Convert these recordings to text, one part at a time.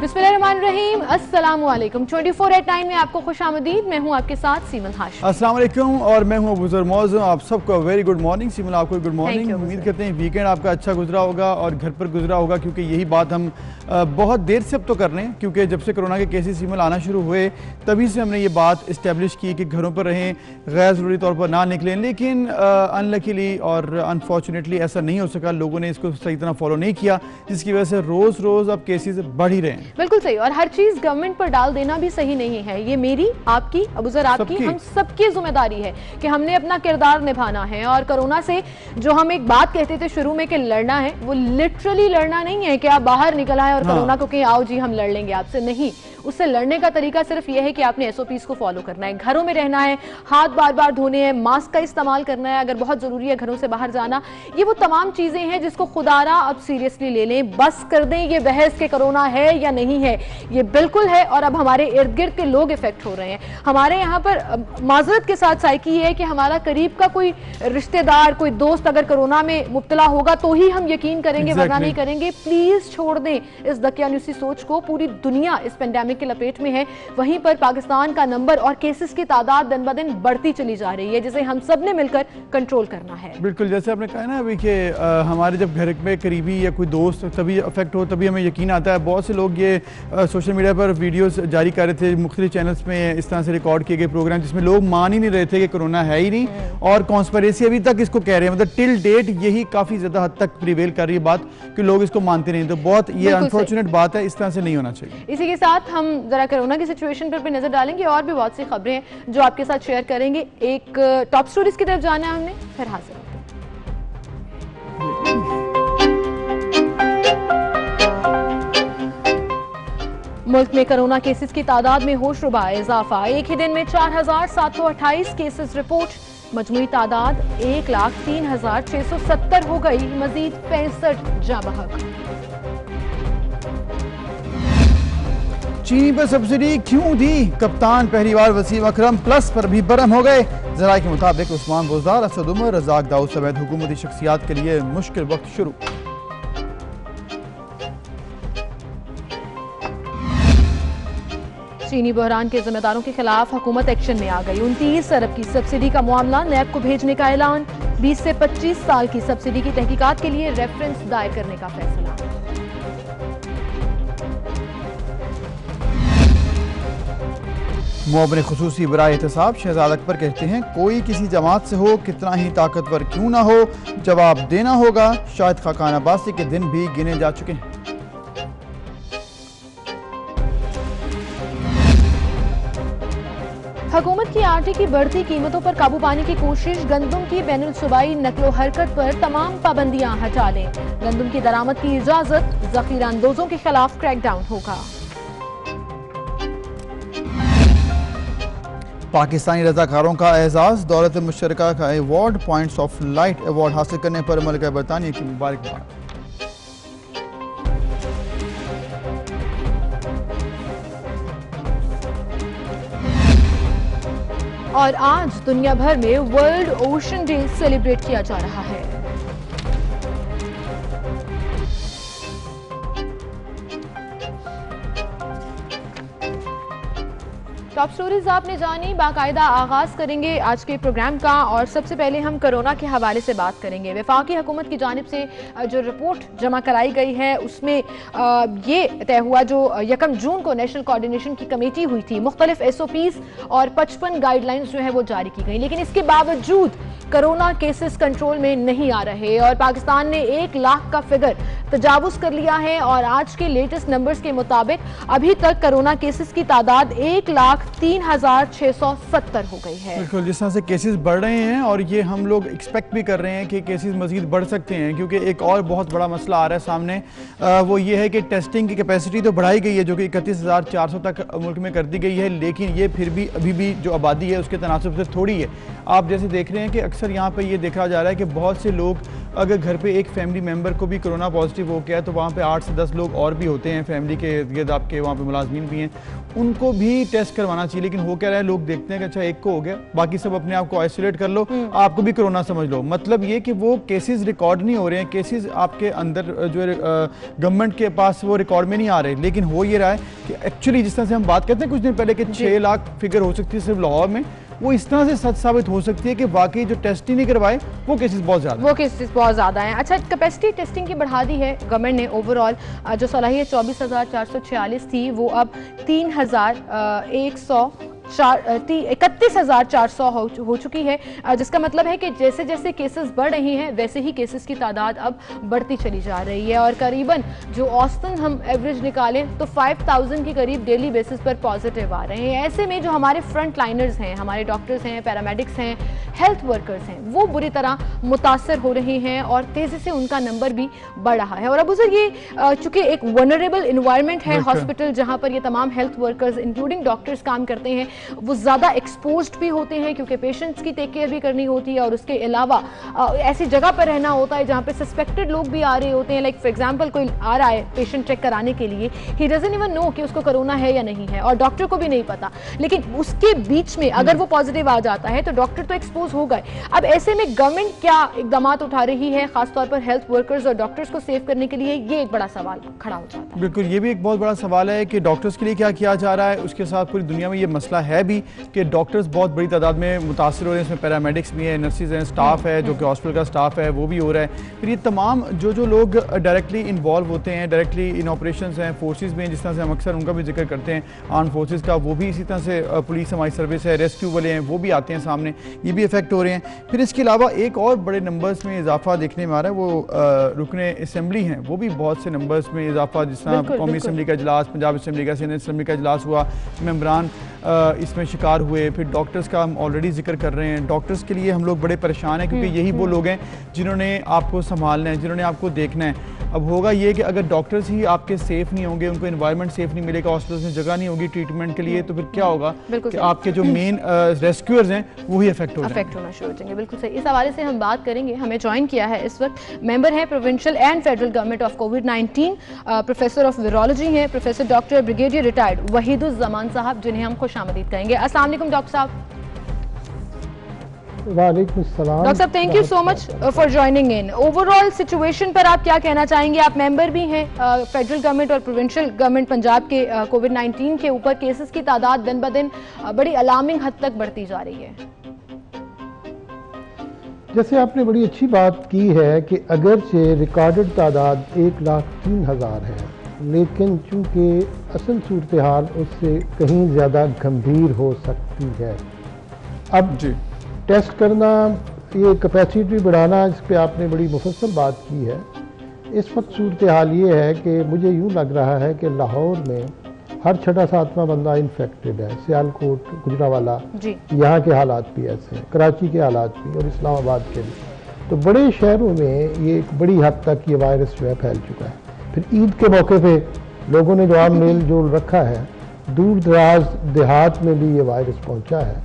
बिस्मिल्लाहिर्रहमानिर्रहीम, अस्सलामुअलैकुम। 24/9 में आपको खुशामदीद। मैं हूँ आपके साथ सीमन हाशिम। अस्सलाम वालेकुम और मैं हूँ अबूजर मौजूद। आप सबको वेरी गुड मॉर्निंग। सीमन आपको गुड मॉर्निंग। उम्मीद करते हैं वीकेंड आपका अच्छा गुजरा होगा और घर पर गुजरा होगा, क्योंकि यही बात हम बहुत देर से अब तो कर रहे हैं, क्योंकि जब से कोरोना के केसेस सीमन आना शुरू हुए तभी से हमने ये बात इस्टेब्लिश की कि घरों पर रहें, गैर ज़रूरी तौर पर ना निकलें। लेकिन अनलकीली और अनफॉर्चुनेटली ऐसा नहीं हो सका, लोगों ने इसको सही तरह फॉलो नहीं किया, जिसकी वजह से रोज़ रोज़ अब केसेस बढ़ ही रहे हैं। बिल्कुल सही। और हर चीज गवर्नमेंट पर डाल देना भी सही नहीं है। ये मेरी, आपकी, अबूजर आपकी, हम सबकी जिम्मेदारी है कि हमने अपना किरदार निभाना है। और कोरोना से जो हम एक बात कहते थे शुरू में कि लड़ना है, वो लिटरली लड़ना नहीं है कि आप बाहर निकल आए और कोरोना को कहीं आओ जी हम लड़ लेंगे आपसे। नहीं, उससे लड़ने का तरीका सिर्फ यह है कि आपने एसओपीज को फॉलो करना है, घरों में रहना है, हाथ बार बार धोने हैं, मास्क का इस्तेमाल करना है, अगर बहुत जरूरी है घरों से बाहर जाना। ये वो तमाम चीजें हैं जिसको खुदारा अब सीरियसली ले लें, बस कर दें ये बहस के कोरोना है या नहीं है। ये बिल्कुल है और अब हमारे इर्द गिर्द के लोग इफेक्ट हो रहे हैं। हमारे यहाँ पर माजरत के साथ साइकी है कि हमारा करीब का कोई रिश्तेदार, कोई दोस्त अगर कोरोना में मुब्तला होगा तो ही हम यकीन करेंगे, वरना नहीं करेंगे। प्लीज छोड़ दें इस दकियानुसी सोच को। पूरी दुनिया इस पेंडेमिक की लपेट में है, वहीं पर पाकिस्तान का नंबर और केसेस की तादाद दिन ब दिन बढ़ती चली जा रही है, जिसे हम सब ने मिलकर कंट्रोल करना है। बिल्कुल, जैसे आपने कहा ना अभी कि हमारे जब घर में करीबी या कोई दोस्त तभी अफेक्ट हो तभी हमें यकीन आता है। बहुत से लोग ये सोशल मीडिया पर वीडियोस जारी कर रहे थे, मुख्तलिफ चैनल्स में इस तरह से रिकॉर्ड किए गए प्रोग्राम, जिसमें लोग मान ही नहीं रहे थे कि कोरोना है ही नहीं, और कॉन्स्पिरेसी अभी तक इसको कह रहे हैं। मतलब टिल डेट यही काफ़ी ज़्यादा हद तक प्रिवेल कर रही है बात कि लोग इसको मानते नहीं। तो बहुत ये अनफॉर्चुनेट बात है, इस तरह से नहीं होना चाहिए। इसी के साथ हम जरा कोरोना की सिचुएशन पर भी नजर डालेंगे और भी बहुत सी खबरें हैं जो आपके साथ शेयर करेंगे। एक टॉप स्टोरीज की तरफ जाना है हमने, फिर हाजिर होते हैं। मुल्क में कोरोना केसेस की तादाद में होशरुबा इजाफा। एक ही दिन में 4728 केसेस रिपोर्ट। मजमूई तादाद 1,03,670 हो गई। मजीद 65 जाँ बहक। चीनी पर सब्सिडी क्यों दी? कप्तान पहलीवार वसीम अकरम प्लस पर भी बरहम हो गए। जराये के मुताबिक उस्मान बुज़दार, असद उमर, रज़ाक दाऊद समेत हुकूमती शख्सियात के लिए मुश्किल वक्त शुरू। चीनी बहरान के जिम्मेदारों के खिलाफ हुकूमत एक्शन में आ गई। 29 अरब की सब्सिडी का मामला नैब को भेजने का ऐलान। 20 से 25 साल की सब्सिडी की तहकीकात के लिए रेफरेंस दायर करने का फैसला। मुअव्विन खुसूसी बराए एहतसाब शहजाद अकबर कहते हैं, कोई किसी जमात से हो, कितना ही ताकतवर क्यों ना हो, जवाब देना होगा। शायद खाकान अब्बासी के दिन भी गिने जा चुके हैं। हुकूमत की आटे की बढ़ती कीमतों पर काबू पाने की कोशिश। गंदम की बैनुल सूबाई नकलो हरकत पर तमाम पाबंदियां हटा लें। गंदम की दरामद की इजाजत। जखीरा अंदोजों के खिलाफ क्रैकडाउन होगा। पाकिस्तानी रजाकारों का एजाज। दौलत मुश्तरका का award points of light award हासिल करने पर मलिका बरतानिया की मुबारकबाद। और आज दुनिया भर में वर्ल्ड ओशन डे सेलिब्रेट किया जा रहा है। टॉप स्टोरीज आपने जानी। बाकायदा आगाज करेंगे आज के प्रोग्राम का और सबसे पहले हम कोरोना के हवाले से बात करेंगे। वफाकी हुकूमत की जानिब से जो रिपोर्ट जमा कराई गई है उसमें ये तय हुआ, जो 1 जून को नेशनल कोऑर्डिनेशन की कमेटी हुई थी, मुख्तलिफ एसओपीज और 55 गाइडलाइंस जो है वो जारी की गई। लेकिन इसके बावजूद कोरोना केसेस कंट्रोल में नहीं आ रहे और पाकिस्तान ने 1 लाख का फिगर तजावुज कर लिया है। और आज के लेटेस्ट नंबर्स के मुताबिक अभी तक कोरोना केसेस की तादाद 1,03,670 हो गई है। बिल्कुल, जिस तरह से केसेस बढ़ रहे हैं और ये हम लोग एक्सपेक्ट भी कर रहे हैं कि केसेस मजीद बढ़ सकते हैं, क्योंकि एक और बहुत बड़ा मसला आ रहा है सामने। वो ये है कि टेस्टिंग की कैपेसिटी तो बढ़ाई गई है, जो कि 31,400 तक मुल्क में कर दी गई है, लेकिन ये फिर भी अभी भी जो आबादी है उसके तनासब से थोड़ी है। आप जैसे देख रहे हैं कि अक्सर यहाँ पर ये देखा जा रहा है कि बहुत से लोग, अगर घर पे एक फैमिली मेंबर को भी कोरोना पॉजिटिव हो गया है तो वहाँ पे 8 से 10 लोग और भी होते हैं फैमिली के इर्द गिर्द, आपके वहाँ पे मुलाजमीन भी हैं, उनको भी टेस्ट करवाना चाहिए। लेकिन हो क्या रहा है, लोग देखते हैं कि अच्छा एक को हो गया, बाकी सब अपने आप को आइसोलेट कर लो, आपको भी कोरोना समझ लो। मतलब ये कि वो केसेस रिकॉर्ड नहीं हो रहे हैं, केसेस आपके अंदर जो गवर्नमेंट के पास वो रिकॉर्ड में नहीं आ रहे। लेकिन हो ये रहा है कि एक्चुअली जिस तरह से हम बात करते हैं कुछ दिन पहले कि 6 लाख फिगर हो सकती है सिर्फ लाहौर में, वो इस तरह से सच साबित हो सकती है कि वाकई जो टेस्ट ही नहीं करवाए वो केसेस बहुत ज्यादा हैं। अच्छा, कैपेसिटी टेस्टिंग की बढ़ा दी है गवर्नमेंट ने। ओवरऑल जो सलाहियत 24,446 थी वो अब 31,400 हो चुकी है, जिसका मतलब है कि जैसे जैसे केसेस बढ़ रही हैं वैसे ही केसेस की तादाद अब बढ़ती चली जा रही है। और करीबन जो औसतन हम एवरेज निकालें तो 5,000 के करीब डेली बेसिस पर पॉजिटिव आ रहे हैं। ऐसे में जो हमारे फ्रंट लाइनर्स हैं, हमारे डॉक्टर्स हैं, पैरामेडिक्स हैं, हेल्थ वर्कर्स हैं, वो बुरी तरह मुतासर हो रहे हैं और तेजी से उनका नंबर भी बढ़ रहा है। और अब सर ये चूंकि एक वनरेबल इन्वायरमेंट है हॉस्पिटल, जहां पर ये तमाम हेल्थ वर्कर्स इंक्लूडिंग डॉक्टर्स काम करते हैं, वो ज़्यादा एक्सपोज्ड भी होते हैं क्योंकि पेशेंट्स की टेक केयर भी करनी होती है और उसके अलावा ऐसी जगह पर रहना होता है जहाँ पे सस्पेक्टेड लोग भी आ रहे होते हैं। लाइक फॉर एग्जांपल कोई आ रहा है पेशेंट चेक कराने के लिए, ही डजंट इवन नो कि उसको कोरोना है या नहीं है और डॉक्टर को भी नहीं पता, लेकिन उसके बीच में अगर वो पॉजिटिव आ जाता है तो डॉक्टर तो एक्सपोज हो गए। अब ऐसे में गवर्नमेंट क्या इकदाम उठा रही है खासतौर पर हेल्थ वर्कर्स और डॉक्टर्स को सेव करने के लिए, ये एक बड़ा सवाल खड़ा हो जाता है। बिल्कुल, ये भी एक बहुत बड़ा सवाल है कि डॉक्टर्स के लिए क्या किया जा रहा है। उसके साथ पूरी दुनिया में ये मसला है भी कि डॉक्टर्स बहुत बड़ी तादाद में मुतासर हो रहे हैं, इसमें पैरामेडिक्स भी है, नर्सेज हैं, स्टाफ है जो कि हॉस्पिटल का स्टाफ है वो भी हो रहा है। फिर ये तमाम जो लोग डायरेक्टली इन्वॉल्व होते हैं, डायरेक्टली इन ऑपरेशंस हैं, फोर्सेस में, जिस तरह से हम अक्सर उनका भी जिक्र करते हैं आर्म फोर्सेस का, वो भी इसी तरह से पुलिस हमारी सर्विस है, रेस्क्यू वाले हैं, वो भी आते हैं सामने, ये भी इफेक्ट हो रहे हैं। फिर इसके अलावा एक और बड़े नंबर्स में इजाफा देखने में आ रहा है, वो रुकने असम्बली हैं, वो भी बहुत से नंबर्स में इजाफा, जिस तरह कौमी असम्बली का इजलास, पंजाब असम्बली का, सीनियर असम्बली का इजलास हुआ, मेंबरान इसमें शिकार हुए। फिर डॉक्टर्स का हम ऑलरेडी जिक्र कर रहे हैं, डॉक्टर्स के लिए हम लोग बड़े परेशान हैं क्योंकि यही वो लोग हैं जिन्होंने आपको संभालना है, जिन्होंने आपको देखना है। अब होगा ये कि अगर डॉक्टर्स ही आपके सेफ नहीं होंगे, उनको एनवायरनमेंट सेफ नहीं मिलेगा, हॉस्पिटल में जगह नहीं होगी ट्रीटमेंट के लिए, तो फिर क्या होगा कि आपके जो मेन रेस्क्यूअर्स हैं वही अफेक्ट होना शुरू हो जाएंगे। बिल्कुल सही, इस हवाले से हम बात करेंगे। हमें ज्वाइन किया है इस वक्त मेंबर हैं provincial and federal government of covid, professor of virology हैं, प्रोफेसर डॉक्टर ब्रिगेडियर रिटायर्ड वहीदुज़्ज़मान साहब, जिन्हें हम खुशामदीद कहेंगे। अस्सलाम वालेकुम डॉक्टर साहब। वालेकुम सलाम। डॉक्टर साहब, thank you so much for joining in. Overall situation पर आप क्या कहना चाहेंगे? आप मेंबर भी हैं फेडरल गवर्नमेंट और प्रोविंशियल गवर्नमेंट पंजाब के। कोविड-19 के ऊपर केसेस की तादाद दिन ब दिन बड़ी अलार्मिंग हद तक बढ़ती जा रही है। जैसे आपने बड़ी अच्छी बात की है कि अगरचे रिकॉर्डेड तादाद 1,03,000 है, लेकिन चूंकि असल सूरत हाल उससे कहीं ज़्यादा गंभीर हो सकती है। अब जी टेस्ट करना, ये कैपेसिटी बढ़ाना, इस पर आपने बड़ी मुफस्सल बात की है। इस वक्त सूरत हाल ये है कि मुझे यूँ लग रहा है कि लाहौर में हर 6वां बंदा इन्फेक्टेड है। सियालकोट, गुजरावाला, यहाँ के हालात भी ऐसे हैं, कराची के हालात भी और इस्लामाबाद के भी। तो बड़े शहरों में ये एक बड़ी हद तक ये वायरस जो है फैल चुका है। फिर ईद के मौके पे लोगों ने जो आम मेल जोल रखा है, दूर दराज देहात में भी ये वायरस पहुँचा है।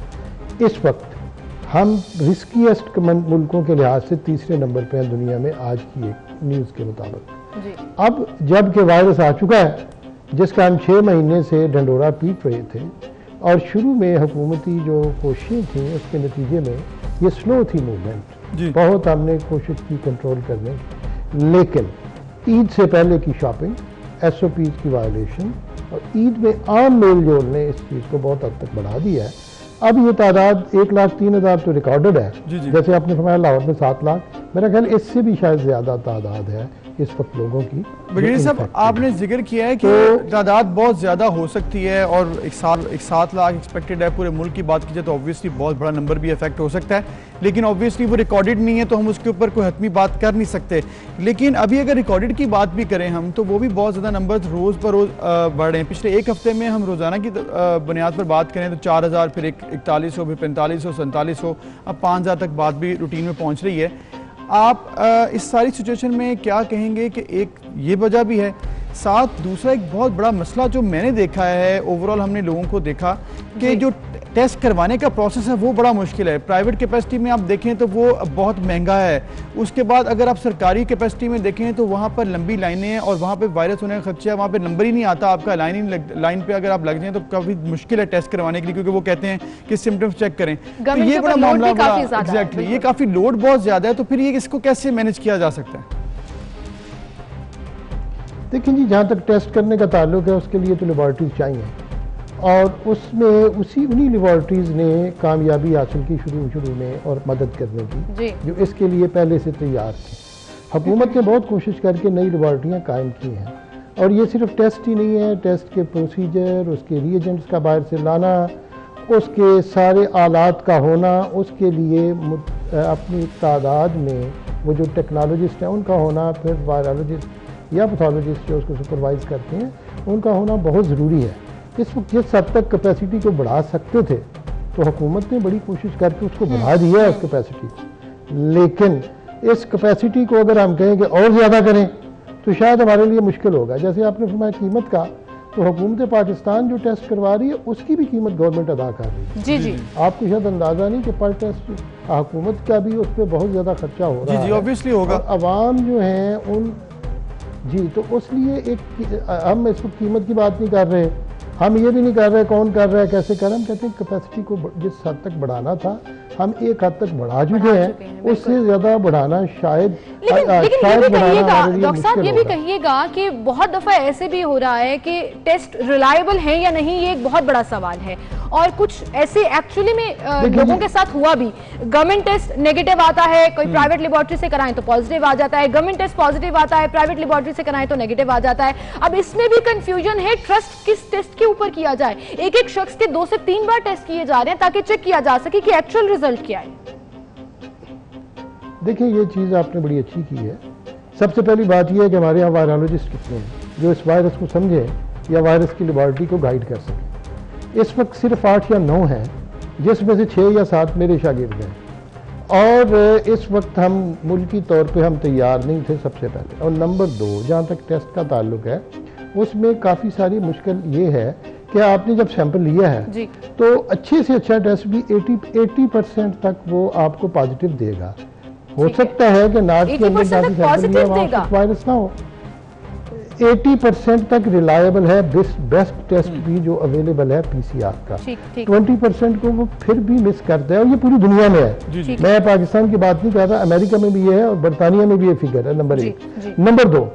इस वक्त हम रिस्कीएस्ट मुल्कों के लिहाज से तीसरे नंबर पे हैं दुनिया में आज की एक न्यूज़ के मुताबिक। अब जब के वायरस आ चुका है, जिसका हम 6 महीने से ढंडोरा पीट रहे थे और शुरू में हुकूमती जो कोशिशें थी उसके नतीजे में ये स्लो थी मूवमेंट, बहुत हमने कोशिश की कंट्रोल करने, लेकिन ईद से पहले की शॉपिंग, SOPs की वायलेशन और ईद में आम मेल जोल ने इस चीज़ को बहुत हद तक बढ़ा दिया है। अब ये तादाद 1,03,000 तो रिकॉर्डेड है। जैसे आपने फरमाया लाहौर में 7 लाख, मेरा ख्याल इससे भी शायद ज़्यादा तादाद है इस वक्त लोगों की। ब्रिगेडियर साहब, आपने जिक्र किया है कि तादाद बहुत ज़्यादा हो सकती है और एक 7 लाख एक्सपेक्टेड है। पूरे मुल्क की बात की जाए तो ऑब्वियसली बहुत बड़ा नंबर भी अफेक्ट हो सकता है, लेकिन ऑब्वियसली वो रिकॉर्डेड नहीं है तो हम उसके ऊपर कोई हतमी बात कर नहीं सकते। लेकिन अभी अगर रिकॉर्डेड की बात भी करें हम, तो वो भी बहुत ज़्यादा नंबर रोज़ पर रोज़ बढ़ रहे हैं। पिछले एक हफ्ते में हम रोज़ाना की बुनियाद पर बात करें तो 4,000, फिर 4100, फिर 4500, 4700, अब 5,000 तक बात भी रूटीन में पहुँच रही है। आप इस सारी सिचुएशन में क्या कहेंगे कि एक ये वजह भी है, साथ दूसरा एक बहुत बड़ा मसला जो मैंने देखा है, ओवरऑल हमने लोगों को देखा कि जो टेस्ट करवाने का प्रोसेस है वो बड़ा मुश्किल है। प्राइवेट कैपेसिटी में आप देखें तो वो बहुत महंगा है। उसके बाद अगर आप सरकारी कैपेसिटी में देखें तो वहाँ पर लंबी लाइनें हैं और वहाँ पर वायरस होने का खर्चा है, वहाँ पर नंबर ही नहीं आता आपका। लाइन पे अगर आप लग जाएं तो काफ़ी मुश्किल है टेस्ट करवाने के लिए, क्योंकि वो कहते हैं कि सिम्टम्स चेक करें। तो ये बड़ा मामला, एग्जैक्टली ये काफ़ी लोड बहुत ज़्यादा है। तो फिर ये इसको कैसे मैनेज किया जा सकता है? देखिए जी, जहाँ तक टेस्ट करने का ताल्लुक है उसके लिए तो लेबॉर्ट्रीज चाहिए, और उसमें उन्हीं लेबॉर्ट्रीज़ ने कामयाबी हासिल की शुरू में और मदद करने की जो इसके लिए पहले से तैयार थी। हुकूमत ने बहुत कोशिश करके नई लेबॉर्ट्रियाँ कायम की हैं, और ये सिर्फ टेस्ट ही नहीं है, टेस्ट के प्रोसीजर, उसके रिएजेंट्स का बाहर से लाना, उसके सारे आलात का होना, उसके लिए अपनी तादाद में वो जो टेक्नोलॉजिस्ट हैं उनका होना, फिर वायरोलॉजिस्ट या पैथोलॉजिस्ट जो उसको सुपरवाइज करते हैं उनका होना बहुत ज़रूरी है। इस वक्त जिस हद तक कैपेसिटी को बढ़ा सकते थे तो हुकूमत ने बड़ी कोशिश करके उसको बढ़ा दिया है उस कैपेसिटी को, लेकिन इस कैपेसिटी को अगर हम कहें कि और ज़्यादा करें तो शायद हमारे लिए मुश्किल होगा। जैसे आपने फरमाया कीमत का, तो हुकूमत पाकिस्तान जो टेस्ट करवा रही है उसकी भी कीमत गवर्नमेंट अदा कर रही है। जी जी, आपको शायद अंदाज़ा नहीं कि पर टेस्ट हुकूमत का भी उस पर बहुत ज़्यादा खर्चा हो रहा है। जी ऑब्वियसली होगा। अवाम जो हैं उन जी, तो उसलिए हम इस वक्त कीमत की बात नहीं कर रहे, हम ये भी नहीं कर रहे कौन कर रहा है कैसे कर रहे हैं, हम कहते हैं कैपेसिटी को जिस हद तक बढ़ाना था हम एक हद तक बढ़ा चुके हैं, उससे ज़्यादा बढ़ाना शायद लेकिन ये भी कहिएगा डॉक्टर साहब, ये भी कहिएगा कि बहुत दफ़ा ऐसे भी हो रहा है कि टेस्ट रिलायबल है या नहीं, ये एक बहुत बड़ा सवाल है, और कुछ ऐसे एक्चुअली में लोगों के साथ हुआ भी। गवर्नमेंट टेस्ट नेगेटिव आता है, कोई प्राइवेट लेबोरेटरी से कराएं तो पॉजिटिव आ जाता है, गवर्नमेंट टेस्ट पॉजिटिव आता है, प्राइवेट लेबोरेटरी से कराएं तो नेगेटिव आ जाता है। अब इसमें भी कंफ्यूजन है, ट्रस्ट किस टेस्ट के ऊपर किया जाए। एक शख्स के 2 से 3 बार टेस्ट किए जा रहे हैं ताकि चेक किया जा सके कि एक्चुअल रिजल्ट क्या है। देखिए, ये चीज़ आपने बड़ी अच्छी की है। सबसे पहली बात यह है कि हमारे यहाँ वायरोलॉजिस्ट कितने हैं जो इस वायरस को समझे या वायरस की लेबॉरेटरी को गाइड कर सके। इस वक्त सिर्फ 8 या 9 हैं, जिसमें से 6 या 7 मेरे शागिर्द हैं, और इस वक्त हम मुल्की तौर पे हम तैयार नहीं थे सबसे पहले। और नंबर 2, जहाँ तक टेस्ट का ताल्लुक है उसमें काफ़ी सारी मुश्किल ये है कि आपने जब सैंपल लिया है तो अच्छे से अच्छा टेस्ट भी 80% तक वो आपको पॉजिटिव देगा। हो सकता है कि नाक के अंदर जहाँ से सैंपल लिया वहाँ तक वायरस ना हो। 80% तक रिलायबल है बेस्ट टेस्ट भी जो अवेलेबल है PCR का। 20% को वो फिर भी मिस करता है, और ये पूरी दुनिया में है। मैं पाकिस्तान की बात नहीं कर रहा, अमेरिका में भी ये है और बरतानिया में भी ये फिगर है। नंबर 1। नंबर 2,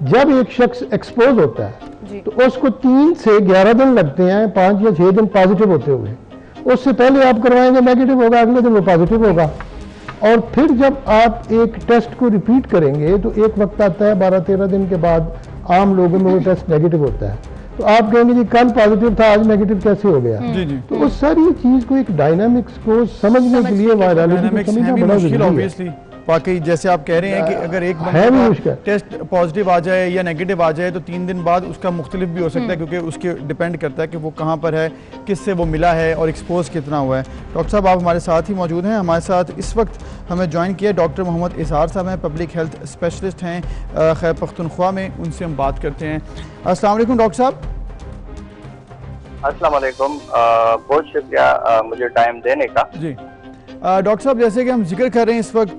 जब एक शख्स एक्सपोज होता है तो उसको 3 से 11 दिन लगते हैं 5 या 6 दिन पॉजिटिव होते हुए। उससे पहले आप करवाएंगे नेगेटिव होगा, अगले दिन वो पॉजिटिव होगा, और फिर जब आप एक टेस्ट को रिपीट करेंगे तो एक वक्त आता है 12-13 दिन के बाद आम लोगों में वो टेस्ट नेगेटिव होता है। तो आप कहेंगे जी कल पॉजिटिव था आज नेगेटिव कैसे हो गया। तो उस सारी चीज को एक डायनामिक्स को समझने के लिए वायरोलॉजी को समझना बड़ा जरूरी है। वाकई जैसे आप कह रहे हैं कि अगर एक बंदे का टेस्ट पॉजिटिव आ जाए या नेगेटिव आ जाए तो 3 दिन बाद उसका मुख्तलिफ भी हो सकता है, क्योंकि उसके डिपेंड करता है कि वो कहाँ पर है, किससे वो मिला है और एक्सपोज कितना हुआ है। डॉक्टर साहब आप हमारे साथ ही मौजूद हैं। हमारे साथ इस वक्त हमें ज्वाइन किया डॉक्टर मोहम्मद इज़हार साहब हैं, पब्लिक हेल्थ स्पेशलिस्ट हैं खैबर पख्तूनख्वा में। उनसे हम बात करते हैं। अस्सलाम वालेकुम डॉक्टर साहब। अस्सलाम वालेकुम, बहुत शुक्रिया मुझे टाइम देने का। जी डॉक्टर साहब, जैसे कि हम जिक्र कर रहे हैं इस वक्त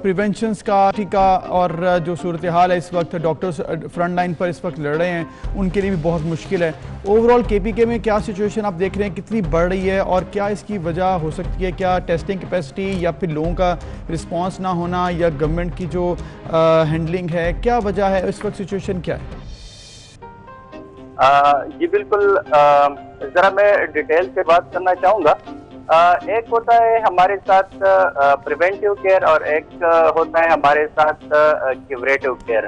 प्रिवेंशंस का, टीका और जो सूरत हाल है इस वक्त डॉक्टर्स फ्रंट लाइन पर इस वक्त लड़ रहे हैं, उनके लिए भी बहुत मुश्किल है। ओवरऑल KPK में क्या सिचुएशन आप देख रहे हैं, कितनी बढ़ रही है और क्या इसकी वजह हो सकती है? क्या टेस्टिंग कैपेसिटी या फिर लोगों का रिस्पांस ना होना या गवर्नमेंट की जो हैंडलिंग है, क्या वजह है? इस वक्त सिचुएशन क्या है? जी बिल्कुल, ज़रा मैं डिटेल से बात करना चाहूँगा। एक होता है हमारे साथ प्रिवेंटिव केयर और एक होता है हमारे साथ क्यूरेटिव केयर।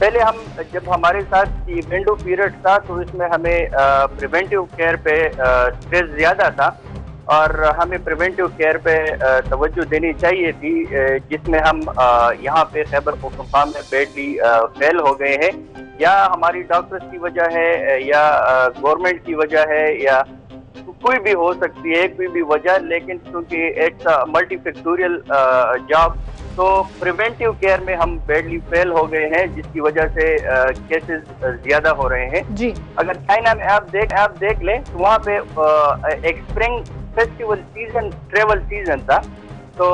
पहले जब हमारे साथ ये विंडो पीरियड था तो इसमें हमें प्रिवेंटिव केयर पे स्ट्रेस ज़्यादा था और हमें प्रिवेंटिव केयर पे तवज्जो देनी चाहिए थी, जिसमें हम यहाँ पे खैबर पख्तूनख्वा में बेडली फेल हो गए हैं, या हमारी डॉक्टर्स की वजह है या गवर्नमेंट की वजह है या कोई भी हो सकती है, कोई भी वजह, लेकिन क्योंकि इट्स मल्टीफैक्टोरियल जॉब, तो प्रिवेंटिव केयर में हम बैडली फेल हो गए हैं, जिसकी वजह से केसेस ज्यादा हो रहे हैं। जी अगर चाइना में आप देख लें तो वहाँ पे एक spring festival season, travel season था, तो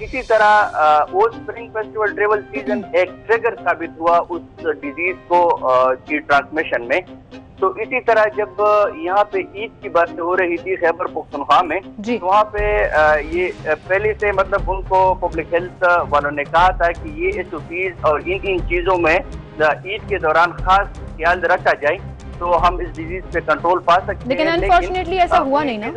इसी तरह वो स्प्रिंग फेस्टिवल ट्रेवल सीजन एक ट्रिगर साबित हुआ उस डिजीज को की ट्रांसमिशन में। तो इसी तरह जब यहाँ पे ईद की बात हो रही थी खैबर पख्तूनख्वा में, तो वहाँ पे ये पहले से मतलब उनको पब्लिक हेल्थ वालों ने कहा था कि ये SOPs और इन चीज़ों में ईद के दौरान खास ख्याल रखा जाए तो हम इस डिजीज पे कंट्रोल पा सकते हैं। लेकिन अनफॉर्चुनेटली ऐसा हुआ नहीं ना,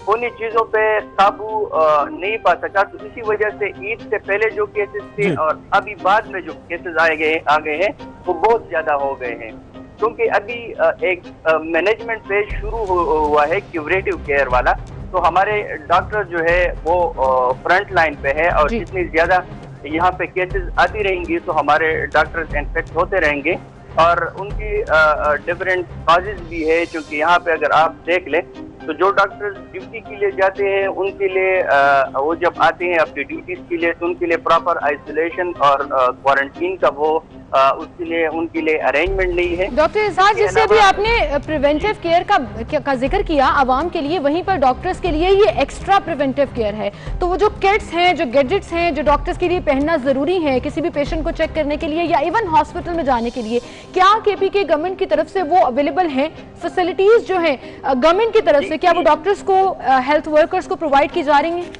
उन्हीं चीजों पे काबू नहीं पा सका। तो इसी वजह से ईद से पहले जो केसेस थे और अभी बाद में जो केसेस आ गए हैं वो बहुत ज्यादा हो गए हैं, क्योंकि अभी एक मैनेजमेंट फेज शुरू हुआ है क्यूरेटिव केयर वाला। तो हमारे डॉक्टर जो है वो फ्रंट लाइन पे है और जितनी ज्यादा यहाँ पे केसेस आती रहेंगी तो हमारे डॉक्टर्स इन्फेक्ट होते रहेंगे और उनकी डिफरेंट कॉजेज भी है। क्योंकि यहाँ पे अगर आप देख लें तो जो डॉक्टर्स ड्यूटी के लिए जाते हैं उनके लिए वो जब आते हैं अपनी ड्यूटीज के लिए तो उनके लिए प्रॉपर आइसोलेशन और क्वारंटीन का वो उसके लिए उनके लिए अरेंजमेंट नहीं है। डॉक्टर इजहार, जिससे अभी आपने प्रिवेंटिव केयर का जिक्र किया आवाम के लिए, वहीं पर डॉक्टर्स के लिए ये एक्स्ट्रा प्रिवेंटिव केयर है। तो वो जो किट्स हैं, जो गैजेट्स हैं, जो डॉक्टर्स के लिए पहनना जरूरी है किसी भी पेशेंट को चेक करने के लिए या इवन हॉस्पिटल में जाने के लिए, क्या KPK गवर्नमेंट की तरफ से वो अवेलेबल हैं? फैसिलिटीज जो है गवर्नमेंट की तरफ से क्या वो डॉक्टर्स को, हेल्थ वर्कर्स को प्रोवाइड की जा रही हैं?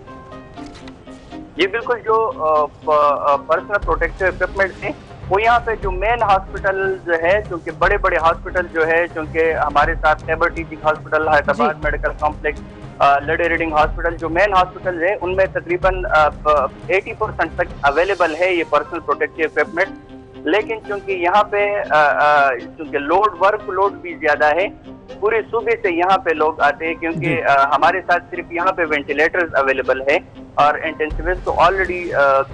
जी बिल्कुल, जो पर्सनल प्रोटेक्टिव इक्विपमेंट है वो यहाँ पे जो मेन हॉस्पिटल जो है, क्योंकि बड़े बड़े हॉस्पिटल जो है, क्योंकि हमारे साथ Khyber teaching hospital, Hyderabad medical complex, lady reading hospital, जो मेन हॉस्पिटल है उनमें तकरीबन 80% तक अवेलेबल है ये पर्सनल प्रोटेक्टिव इक्विपमेंट। लेकिन क्योंकि यहाँ पे क्योंकि वर्क लोड भी ज्यादा है, पूरे सूबे से यहाँ पे लोग आते हैं, क्योंकि हमारे साथ सिर्फ यहाँ पे वेंटिलेटर्स अवेलेबल है और इंटेंसिविस्ट तो ऑलरेडी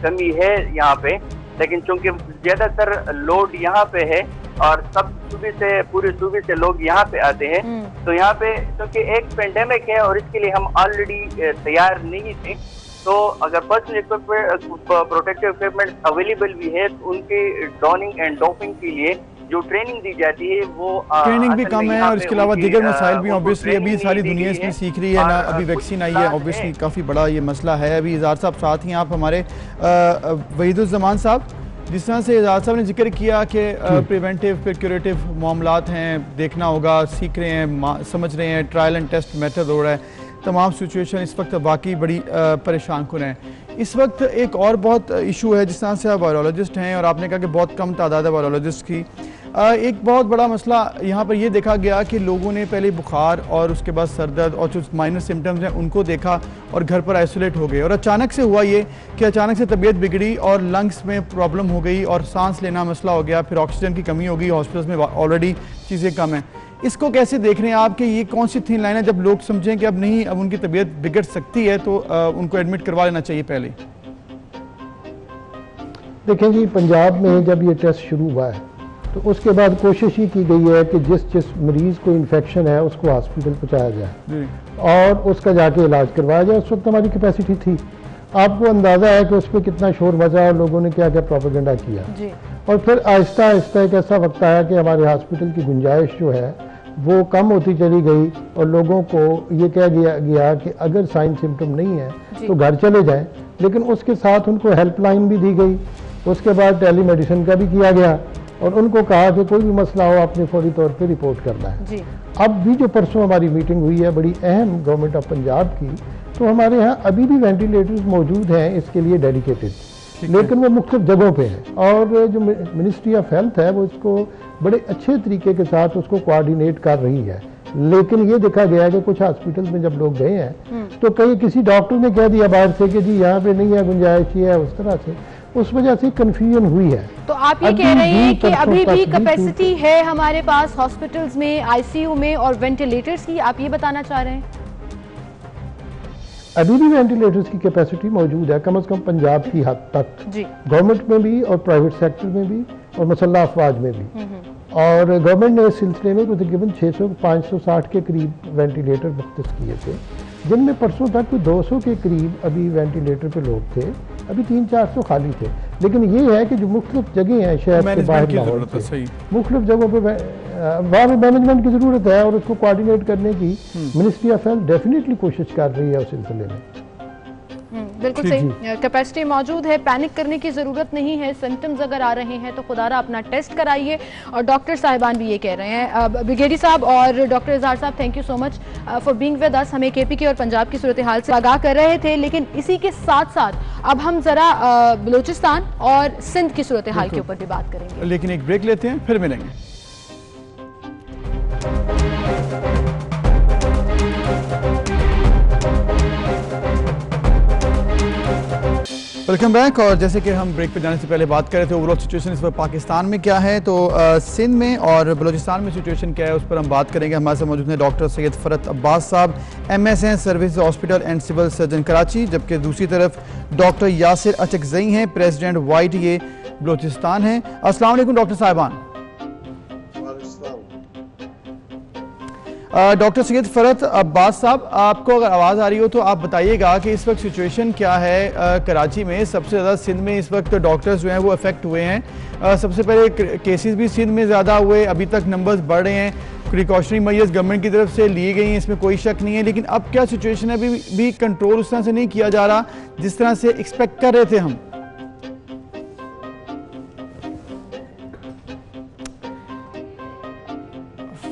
कमी है यहाँ पे। लेकिन चूंकि ज्यादातर लोड यहाँ पे है और सब सूबे से, पूरे सूबे से लोग यहाँ पे आते हैं, तो यहाँ पे क्योंकि एक पेंडेमिक है और इसके लिए हम ऑलरेडी तैयार नहीं थे, तो अगर पर्सनल प्रोटेक्टिव इक्विपमेंट अवेलेबल भी है तो उनके डॉनिंग एंड डॉपिंग के लिए जो ट्रेनिंग दी जाती है वो ट्रेनिंग भी कम है और इसके अलावा दीगर मसाइल भी ऑब्वियसली अभी सारी दुनिया इसमें सीख रही है ना, अभी वैक्सीन आई है, ऑब्वियसली काफ़ी बड़ा ये मसला है। अभी इजहार साहब साथ ही आप हमारे वहीदुज़्ज़मान साहब, जिस तरह से इजहार साहब ने जिक्र किया कि प्रिवेंटिव फिर क्यूरेटिव मामलात हैं, देखना होगा, सीख रहे हैं, समझ रहे हैं, ट्रायल एंड टेस्ट मेथड हो रहा है, तमाम सिचुएशन इस वक्त वाकई बड़ी परेशान कुन है। इस वक्त एक और बहुत इशू है, जिस तरह से आप वायरोलॉजिस्ट हैं और आपने कहा कि बहुत कम तादाद है वायरोलॉजिस्ट की, एक बहुत बड़ा मसला यहाँ पर ये देखा गया कि लोगों ने पहले बुखार और उसके बाद सर दर्द और जो माइनर सिम्टम्स हैं उनको देखा और घर पर आइसोलेट हो गए, और अचानक से हुआ ये कि अचानक से तबीयत बिगड़ी और लंग्स में प्रॉब्लम हो गई और सांस लेना मसला हो गया, फिर ऑक्सीजन की कमी हो गई, हॉस्पिटल्स में ऑलरेडी चीज़ें कम हैं। इसको कैसे देख रहे हैं आप कि ये कौन सी थिन लाइन है जब लोग समझें कि अब नहीं, अब उनकी तबीयत बिगड़ सकती है तो उनको एडमिट करवा लेना चाहिए पहले? देखें जी, पंजाब में जब ये टेस्ट शुरू हुआ है तो उसके बाद कोशिश ही की गई है कि जिस मरीज़ को इन्फेक्शन है उसको हॉस्पिटल पहुंचाया जाए और उसका जाके इलाज करवाया जाए। उस वक्त हमारी कैपेसिटी थी, आपको अंदाज़ा है कि उस पर कितना शोर मचा और लोगों ने क्या क्या प्रोपेगेंडा किया जी। और फिर आहिस्ता आहिस्ता एक ऐसा वक्त आया कि हमारे हॉस्पिटल की गुंजाइश जो है वो कम होती चली गई और लोगों को ये कह दिया गया कि अगर साइन सिम्टम नहीं है तो घर चले जाएं, लेकिन उसके साथ उनको हेल्पलाइन भी दी गई, उसके बाद टेली मेडिसिन का भी किया गया और उनको कहा कि कोई भी मसला हो आपने फौरी तौर पे रिपोर्ट करना है जी। अब भी जो परसों हमारी मीटिंग हुई है बड़ी अहम गवर्नमेंट ऑफ पंजाब की, तो हमारे यहाँ अभी भी वेंटिलेटर्स मौजूद हैं इसके लिए डेडिकेटेड, लेकिन वो मुख्तलिफ जगहों पे हैं और जो मिनिस्ट्री ऑफ हेल्थ है वो इसको बड़े अच्छे तरीके के साथ उसको कोऑर्डिनेट कर रही है। लेकिन ये देखा गया है कि कुछ हॉस्पिटल में जब लोग गए हैं तो कहीं किसी डॉक्टर ने कह दिया बाहर से कि जी यहाँ पे नहीं है गुंजाइश, ये है, उस तरह से उस वजह से कंफ्यूजन हुई है। तो आप ये कह रहे हैं कि अभी भी कैपेसिटी है हमारे पास हॉस्पिटल्स में, आईसीयू में और वेंटिलेटर्स की, आप ये बताना चाह रहे हैं? अभी भी वेंटिलेटर्स की कैपेसिटी मौजूद है, कम से कम पंजाब की हद तक जी, गवर्नमेंट में भी और प्राइवेट सेक्टर में भी और मुसल्लह अफवाज में भी। और गवर्नमेंट ने इस सिलसिले में तकरीबन 560 के करीब वेंटिलेटर मुख्तस किए थे जिनमें परसों तक कोई 200 के करीब अभी वेंटिलेटर पे लोग थे, अभी 300-400 खाली थे। लेकिन ये है कि जो मुख्तलिफ जगह हैं शहर के बाहर लाहौर के, मुख्तलिफ जगहों पे वहाँ पे मैनेजमेंट की ज़रूरत है और उसको कोऑर्डिनेट करने की मिनिस्ट्री ऑफ हेल्थ डेफिनेटली कोशिश कर रही है उस सिलसिले में। बिल्कुल सही, कैपेसिटी मौजूद है, पैनिक करने की ज़रूरत नहीं है। सिम्टम्स अगर आ रहे हैं तो खुदारा अपना टेस्ट कराइए, और डॉक्टर साहिबान भी ये कह रहे हैं। ब्रिगेडी साहब और डॉक्टर इजहार साहब, thank you so much for being with us. हमें केपी की और पंजाब की सूरत हाल से आगाह कर रहे थे, लेकिन इसी के साथ साथ अब हम ज़रा बलूचिस्तान और सिंध की सूरत हाल के ऊपर भी बात करेंगे। लेकिन एक ब्रेक लेते हैं, फिर मिलेंगे। Welcome back. और जैसे कि हम ब्रेक पे जाने से पहले बात कर रहे थे ओवरऑल सिचुएशन इस वक्त पाकिस्तान में क्या है, तो सिंध में और बलूचिस्तान में सिचुएशन क्या है उस पर हम बात करेंगे। हमारे साथ मौजूद हैं डॉक्टर सैयद फरत अब्बास साहब, MS हैं service hospital and civil surgeon Karachi, जबकि दूसरी तरफ डॉक्टर यासिर अचकज़ई हैं, प्रेसिडेंट YTA बलूचिस्तान हैं। अस्सलाम वालेकुम डॉक्टर साहिबान। डॉक्टर सैयद फरत अब्बास साहब, आपको अगर आवाज़ आ रही हो तो आप बताइएगा कि इस वक्त सिचुएशन क्या है कराची में। सबसे ज़्यादा सिंध में इस वक्त डॉक्टर्स जो हैं वो अफेक्ट हुए हैं। सबसे पहले केसेस भी सिंध में ज़्यादा हुए, अभी तक नंबर्स बढ़ रहे हैं, प्रिकॉशनरी मेजर्स गवर्नमेंट की तरफ से लिए गई हैं, इसमें कोई शक नहीं है। लेकिन अब क्या सिचुएशन है, अभी भी कंट्रोल उस तरह से नहीं किया जा रहा जिस तरह से एक्सपेक्ट कर रहे थे हम।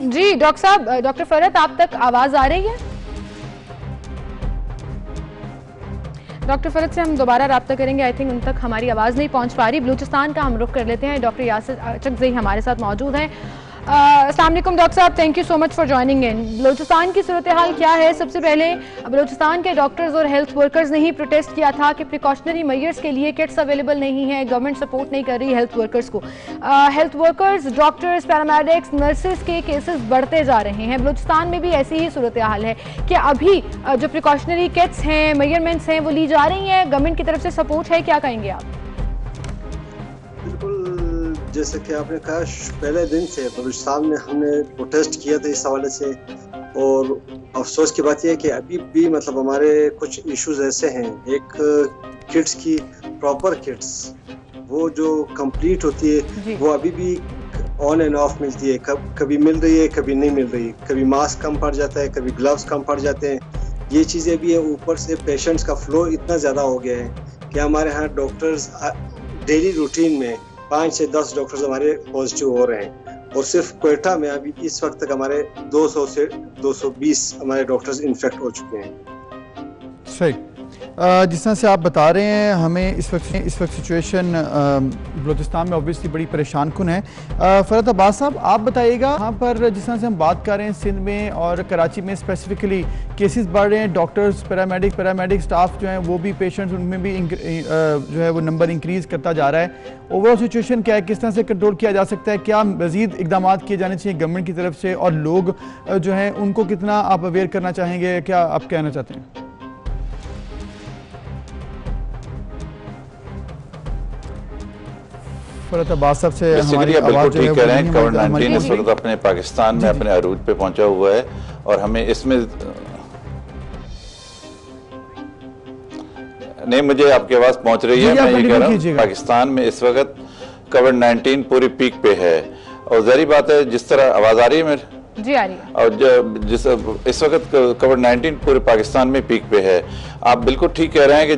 जी डॉक्टर साहब, डॉक्टर फरत आप तक आवाज आ रही है? डॉक्टर फरत से हम दोबारा रब्ता करेंगे, आई थिंक उन तक हमारी आवाज नहीं पहुंच पा रही। बलूचिस्तान का हम रुख कर लेते हैं, डॉक्टर यासिर अचकज़ई हमारे साथ मौजूद हैं। अस्सलाम वालेकुम डॉक्टर साहब, thank you so much for joining in. Balochistan की सूरत हाल क्या है? सबसे पहले बलूचिस्तान के डॉक्टर्स और हेल्थ वर्कर्स ने ही प्रोटेस्ट किया था कि प्रिकॉशनरी मेजर्स के लिए किट्स अवेलेबल नहीं है, गवर्नमेंट सपोर्ट नहीं कर रही हेल्थ वर्कर्स को। Health workers, doctors, paramedics, nurses के केसेस बढ़ते जा रहे हैं। बलूचिस्तान में भी ऐसी ही सूरत हाल है कि अभी जो प्रिकॉशनरी किट्स हैं, मेजरमेंट्स हैं, वो ली जा रही हैं, गवर्नमेंट की तरफ से सपोर्ट है, क्या कहेंगे आप? बिल्कुल, जैसे कि आपने कहा, पहले दिन से बलूचिस्तान में हमने प्रोटेस्ट किया था इस हवाले से, और अफसोस की बात यह है कि अभी भी मतलब हमारे कुछ इश्यूज ऐसे हैं। एक किट्स की प्रॉपर किट्स वो जो कंप्लीट होती है वो अभी भी ऑन एंड ऑफ मिलती है, कभी मिल रही है कभी नहीं मिल रही, कभी मास्क कम पड़ जाता है, कभी ग्लव्स कम पड़ जाते हैं, ये चीज़ें भी है। ऊपर से पेशेंट्स का फ्लो इतना ज़्यादा हो गया है कि हमारे यहाँ डॉक्टर्स डेली रूटीन में 5 से 10 डॉक्टर्स हमारे पॉजिटिव हो रहे हैं, और सिर्फ क्वेटा में अभी इस वक्त तक हमारे 200 से 220 हमारे डॉक्टर्स इन्फेक्ट हो चुके हैं। सही, जिस तरह से आप बता रहे हैं, हमें इस वक्त सिचुएशन बलूचिस्तान में ऑब्वियसली बड़ी परेशान कुन है। फरत अब्बास साहब, आप बताइएगा, यहाँ पर जिस तरह से हम बात कर रहे हैं सिंध में और कराची में स्पेसिफिकली केसेस बढ़ रहे हैं, डॉक्टर्स, पैरामेडिक स्टाफ जो हैं वो भी, पेशेंट्स उनमें भी जो है वो नंबर इंक्रीज़ करता जा रहा है। ओवरऑल सिचुएशन क्या है, किस तरह से कंट्रोल किया जा सकता है, क्या मज़ीद इकदाम किए जाने चाहिए गवर्नमेंट की तरफ से, और लोग जो हैं उनको कितना आप अवेयर करना चाहेंगे, क्या आप कहना चाहते हैं? बिल्कुल ठीक कह रहे हैं। कोविड-19 इस वक्त अपने पाकिस्तान में अपने अरूज पे पहुंचा हुआ है, और हमें इसमें नहीं, मुझे आपकी आवाज पहुंच रही है, मैं ये कह रहा हूँ पाकिस्तान में इस वक्त कोविड-19 पूरी पीक पे है, और जारी बात है, जिस तरह आवाज आ रही है मेरे जी आ रही है, और इस वक्त कोविड-19 पूरे पाकिस्तान में पीक पे है। आप बिल्कुल ठीक कह रहे हैं कि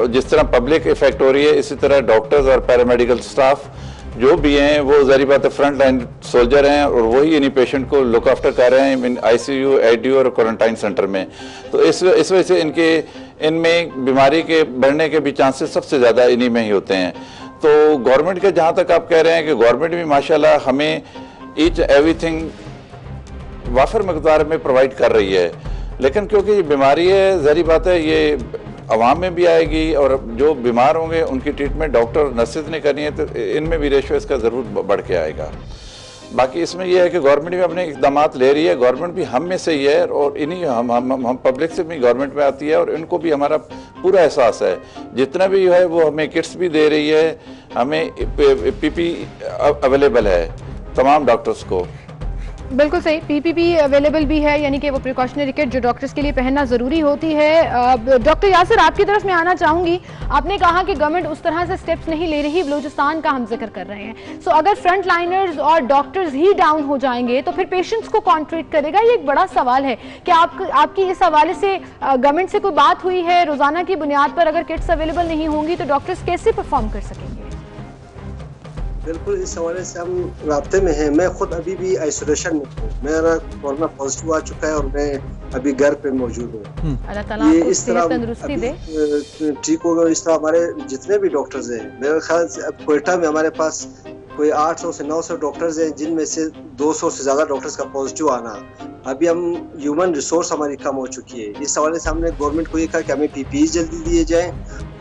जिस तरह पब्लिक इफेक्ट हो रही है, इसी तरह डॉक्टर्स और पैरामेडिकल स्टाफ जो भी हैं वो जारी बात है फ्रंट लाइन सोल्जर हैं, और वही इन्हीं पेशेंट को लुक आफ्टर कर रहे हैं ICU, IDU और क्वारंटाइन सेंटर में। तो इस वजह से इनमें बीमारी के बढ़ने के भी चांसेस सबसे ज़्यादा इन्हीं में ही होते हैं। तो गवर्नमेंट के जहाँ तक आप कह रहे हैं कि गवर्नमेंट भी माशाल्लाह हमें ईच एवरीथिंग वाफर मकदार में प्रोवाइड कर रही है, लेकिन क्योंकि ये बीमारी है, ज़ाहिर बात है ये आवाम में भी आएगी, और जो बीमार होंगे उनकी ट्रीटमेंट डॉक्टर नर्सेज ने करनी है, तो इनमें भी रेशो इसका ज़रूर बढ़ के आएगा। बाकी इसमें यह है कि गवर्नमेंट भी अपने इक़दाम ले रही है, गवर्नमेंट भी हम में से ही है, और इन्हीं हम पब्लिक से भी गवर्नमेंट में आती है, और इनको भी हमारा पूरा एहसास है। जितना भी है वो हमें किट्स भी दे रही है, हमें PP अवेलेबल है तमाम डॉक्टर्स को। बिल्कुल सही, पीपीपी अवेलेबल भी है, यानी कि वो प्रिकॉशनरी किट जो डॉक्टर्स के लिए पहनना जरूरी होती है। डॉक्टर यासिर, आपकी तरफ मैं आना चाहूंगी। आपने कहा कि गवर्नमेंट उस तरह से स्टेप्स नहीं ले रही, बलूचिस्तान का हम जिक्र कर रहे हैं। सो अगर फ्रंट लाइनर्स और डॉक्टर्स ही डाउन हो जाएंगे तो फिर पेशेंट्स को कौन ट्रीट करेगा? ये एक बड़ा सवाल है कि आपकी इस हवाले से गवर्नमेंट से कोई बात हुई है? रोजाना की बुनियाद पर अगर किट्स अवेलेबल नहीं होंगी तो डॉक्टर्स कैसे परफॉर्म कर सकेंगे? बिल्कुल, इस हवाले से हम राब्ते में हैं। मैं खुद अभी भी आइसोलेशन में हूँ, मेरा कोरोना पॉजिटिव आ चुका है और मैं अभी घर पे मौजूद हूँ। अल्लाह ताला आपको इस तरह तंदुरुस्ती दे। ठीक होगा। इस तरह हमारे जितने भी डॉक्टर्स हैं, मेरे ख्याल से अब क्वेटा में हमारे पास कोई 800 से 900 डॉक्टर्स हैं, जिनमें से 200 से ज़्यादा डॉक्टर्स का पॉजिटिव आना। अभी हम ह्यूमन रिसोर्स हमारी कम हो चुकी है। इस हवाले से हमने गवर्नमेंट को ये कहा कि हमें पीपीई जल्दी दिए जाएँ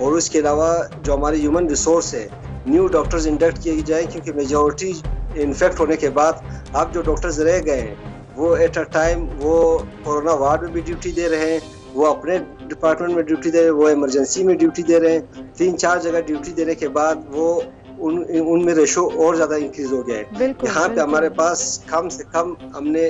और उसके अलावा जो हमारे ह्यूमन रिसोर्स है, न्यू डॉक्टर्स इंडक्ट किए जाएँ, क्योंकि मेजॉरिटी इन्फेक्ट होने के बाद अब जो डॉक्टर्स रह गए हैं वो एट अ टाइम वो कोरोना वार्ड में भी ड्यूटी दे रहे हैं, वो अपने डिपार्टमेंट में ड्यूटी दे रहे हैं, वो इमरजेंसी में ड्यूटी दे रहे हैं। 3-4 जगह ड्यूटी देने के बाद वो उनमें रेशो और ज़्यादा इंक्रीज हो गया है। यहाँ पे हमारे पास कम से कम हमने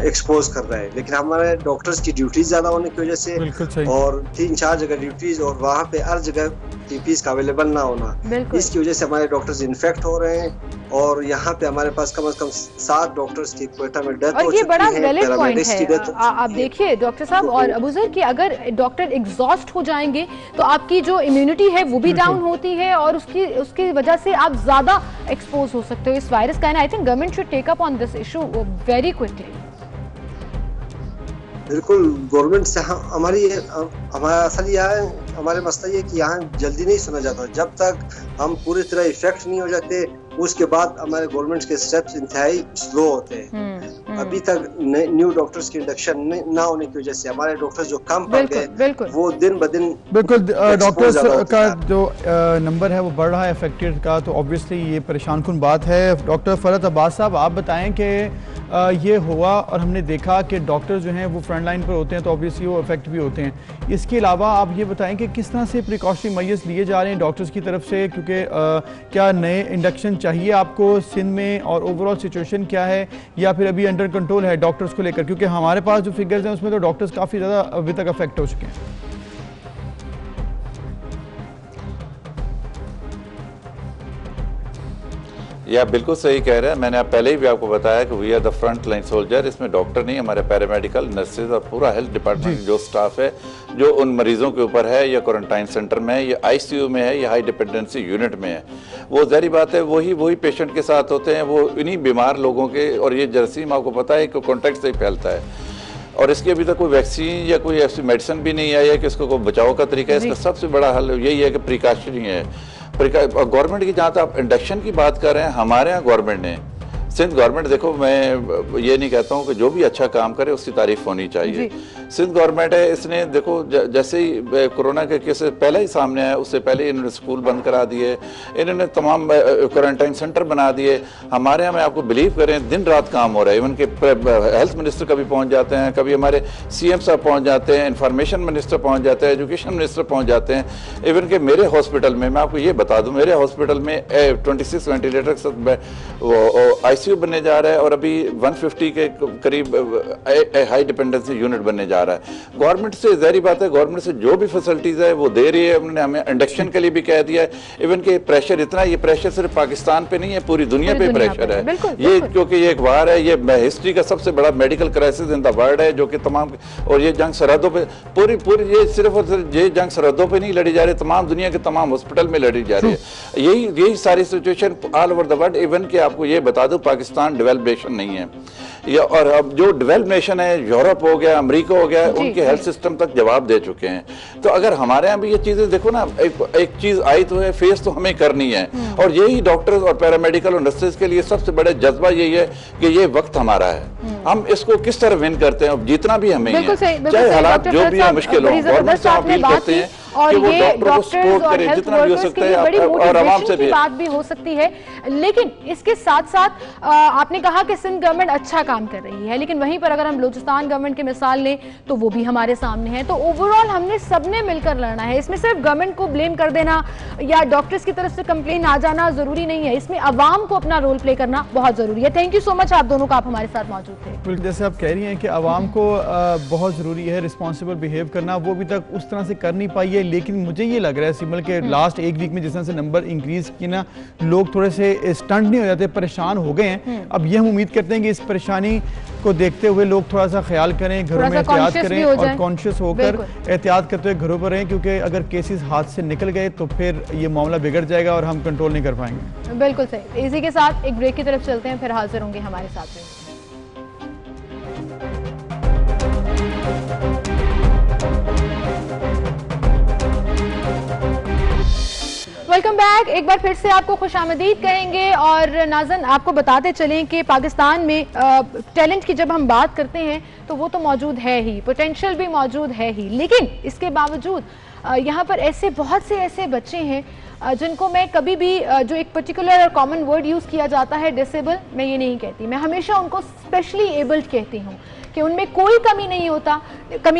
एक्सपोज कर रहा है, लेकिन हमारे डॉक्टर्स की ड्यूटीज ज़्यादा होने की वजह से और 3-4 जगह ड्यूटीज और वहाँ पे हर जगह पीपीज का अवेलेबल ना होना, इसकी वजह से हमारे डॉक्टर्स इन्फेक्ट हो रहे हैं। और यहाँ पे हमारे पास कम से कम 7 डॉक्टर्स की क्वेटा में डेथ हो चुकी है। ये बड़ा वैलिड पॉइंट है। आप देखिए डॉक्टर साहब और अबूजर कि अगर डॉक्टर एग्जॉस्ट हो जाएंगे तो आपकी जो इम्यूनिटी है वो भी डाउन होती है और उसकी वजह से आप ज्यादा एक्सपोज हो सकते हो इस वायरस का। I think government should take up on this issue very quickly. बिल्कुल, गवर्नमेंट से हमारा असल यह है, हमारे मसला ये कि यहाँ जल्दी नहीं सुना जाता। जब तक हम पूरी तरह इफेक्ट नहीं हो जाते उसके बाद हमारे गवर्नमेंट के स्टेप्स इंतहाई स्लो होते हैं। अभी तक न्यू डॉक्टर्स की इंडक्शन ना होने की वजह से हमारे डॉक्टर्स जो कम पड़ गए वो दिन ब दिन बिल्कुल डॉक्टर्स का जो नंबर है वो बढ़ रहा है अफेक्टेड का, तो ऑब्वियसली ये परेशान कुन बात है। डॉक्टर फरहत अब्बास साहब, आप बताएं कि ये हुआ और हमने देखा कि डॉक्टर जो हैं वो फ्रंट लाइन पर होते हैं तो ऑब्वियसली वो अफेक्ट भी होते हैं। इसके अलावा आप ये बताएं कि किस तरह से प्रिकॉशनरी मेजर्स लिए जा रहे हैं डॉक्टर्स की तरफ से, क्योंकि क्या नए इंडक्शन चाहिए आपको सिंध में और ओवरऑल सिचुएशन क्या है, या फिर अभी अंडर कंट्रोल है डॉक्टर्स को लेकर? क्योंकि हमारे पास जो फिगर्स हैं उसमें तो डॉक्टर्स काफ़ी ज़्यादा अभी तक अफेक्ट हो चुके हैं। ये आप बिल्कुल सही कह रहे हैं। मैंने पहले ही भी आपको बताया कि we are the front line soldier. इसमें डॉक्टर नहीं, हमारे पैरामेडिकल, नर्सेज और पूरा हेल्थ डिपार्टमेंट जो स्टाफ है जो उन मरीजों के ऊपर है, या क्वारंटाइन सेंटर में है, या आईसीयू में है, या हाई डिपेंडेंसी यूनिट में है। वो ज़ाहिर बात है वही पेशेंट के साथ होते हैं, वो इन्हीं बीमार लोगों के, और ये जरासीम आपको पता है कि कॉन्टैक्ट से ही फैलता है और इसकी अभी तक कोई वैक्सीन या कोई ऐसी मेडिसिन भी नहीं आई है कि इसको कोई बचाव का तरीका है। इसका सबसे बड़ा हल यही है कि प्रिकॉशनरी है। गवर्नमेंट की जहाँ तक आप इंडक्शन की बात कर रहे हैं, हमारे यहाँ गवर्नमेंट ने, सिंध गवर्नमेंट, देखो मैं ये नहीं कहता हूँ कि जो भी अच्छा काम करे उसकी तारीफ होनी चाहिए। सिंध गवर्नमेंट है, इसने देखो जैसे ही कोरोना के केस पहले ही सामने आया, उससे पहले इन्होंने स्कूल बंद करा दिए, इन्होंने तमाम क्वारंटाइन सेंटर बना दिए। हमारे यहाँ में आपको बिलीव करें दिन रात काम हो रहा है। इवन के हेल्थ मिनिस्टर कभी पहुँच जाते हैं, कभी हमारे CM साहब पहुँच जाते हैं, इंफॉर्मेशन मिनिस्टर पहुँच जाते हैं, एजुकेशन मिनिस्टर पहुँच जाते हैं। इवन के मेरे हॉस्पिटल में, मैं आपको ये बता दूँ, मेरे हॉस्पिटल में 26 वेंटिलेटर के साथ ICU बनने जा रहा है और अभी 150 के करीब हाई डिपेंडेंसी यूनिट बनने जा रहा है। गवर्नमेंट से ज़ाहिर बात है, गवर्नमेंट से जो भी फैसिलिटीज़ है वो दे रही है। उन्होंने हमें इंडक्शन के लिए भी कह दिया है। इवन के प्रेशर इतना, ये प्रेशर सिर्फ पाकिस्तान पे नहीं है, पूरी दुनिया पे प्रेशर है ये, क्योंकि ये एक वार है, ये हिस्ट्री का सबसे बड़ा medical crisis in the world है, जो कि तमाम, और ये जंग सरहदों पे पूरी ये सिर्फ और सिर्फ ये जंग सरहदों पे नहीं लड़ी जा रही, तमाम दुनिया के तमाम हॉस्पिटल में लड़ी जा रही है। यही सारी situation all over the world. Even के आपको ये बता दूं, पाकिस्तान डेवलप्ड नेशन नहीं है, या और अब जो डेवलप्ड नेशन है, यूरोप हो गया, अमेरिका हो गया, उनके हेल्थ सिस्टम तक जवाब दे चुके हैं। तो अगर हमारे यहाँ भी ये चीजें देखो ना, एक चीज आई तो है, फेस तो हमें करनी है, और यही डॉक्टर्स और पैरामेडिकल और नर्सेज के लिए सबसे बड़ा जज्बा यही है कि ये वक्त हमारा है, हम इसको किस तरह विन करते हैं, जीतना भी हमें ही है, चाहे हालात जो भी है मुश्किल हो। गवर्नमेंट से अपील करते हैं और कि वो ये डॉक्टरों को डॉक्टर्स सपोर्ट और करे हेल्थ जितना भी हो वर्कर्स सकता के लिए है बड़ी और आवाम मोटिवेशन से की भी। बात भी हो सकती है। लेकिन इसके साथ साथ आपने कहा कि सिंध गवर्नमेंट अच्छा काम कर रही है, लेकिन वहीं पर अगर हम बलूचिस्तान गवर्नमेंट की मिसाल लें तो वो भी हमारे सामने है। तो ओवरऑल हमने सबने मिलकर लड़ना है। इसमें सिर्फ गवर्नमेंट को ब्लेम कर देना या डॉक्टर्स की तरफ से कंप्लेन आ जाना जरूरी नहीं है, इसमें अवाम को अपना रोल प्ले करना बहुत जरूरी है। थैंक यू सो मच आप दोनों का, आप हमारे साथ मौजूद थे। बिल्कुल, जैसे आप कह रही हैं कि आवाम को बहुत ज़रूरी है रिस्पॉन्सिबल बिहेव करना, वो अभी तक उस तरह से कर नहीं पाई है। लेकिन मुझे ये लग रहा है सिमल के लास्ट एक वीक में जिस तरह से नंबर इंक्रीज किए ना, लोग थोड़े से स्टंट नहीं हो जाते, परेशान हो गए हैं। अब ये हम उम्मीद करते हैं कि इस परेशानी को देखते हुए लोग थोड़ा सा ख्याल करें, घरों में एहतियात करें और कॉन्शियस होकर एहतियात करते हुए घरों पर रहें, क्योंकि अगर केसेस हाथ से निकल गए तो फिर ये मामला बिगड़ जाएगा और हम कंट्रोल नहीं कर पाएंगे। बिल्कुल सही। इसी के साथ एक ब्रेक की तरफ चलते हैं, फिर हाजिर होंगे हमारे साथ में। Welcome back. एक बार फिर से आपको खुशामदीद कहेंगे और नाज़न आपको बताते चलें कि पाकिस्तान में टैलेंट की जब हम बात करते हैं तो वो तो मौजूद है ही, पोटेंशियल भी मौजूद है ही, लेकिन इसके बावजूद यहाँ पर ऐसे बहुत से ऐसे बच्चे हैं जिनको मैं कभी भी जो एक पर्टिकुलर और कॉमन वर्ड यूज़ किया जाता है डिसेबल, मैं ये नहीं कहती, मैं हमेशा उनको स्पेशली एबल्ड कहती हूँ कि उनमें कोई कमी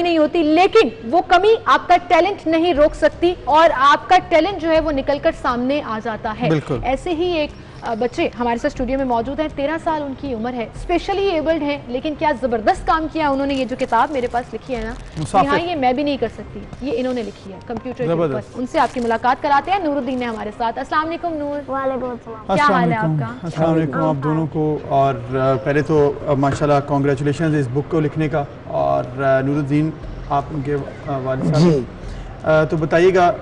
नहीं होती, लेकिन वो कमी आपका टैलेंट नहीं रोक सकती और आपका टैलेंट जो है वो निकलकर सामने आ जाता है। ऐसे ही एक बच्चे हमारे साथ स्टूडियो में मौजूद हैं, 13 साल उनकी उम्र है, स्पेशली एबल्ड हैं, लेकिन क्या ज़बरदस्त काम किया उन्होंने। ये जो किताब मेरे पास लिखी है ना, यहाँ ये मैं भी नहीं कर सकती, ये इन्होंने लिखी है कंप्यूटर के ऊपर। उनसे आपकी मुलाकात कराते हैं। नूरुद्दीन है हमारे साथ। अस्सलाम वालेकुम नूर। वालेकुम अस्सलाम। क्या हाल है आपका? अस्सलाम वालेकुम आप दोनों को। और पहले तो माशाल्लाह कांग्रेचुलेशन इस बुक को लिखने का। और नूरुद्दीन आप उनके वालिद साहब, तो बताइएगा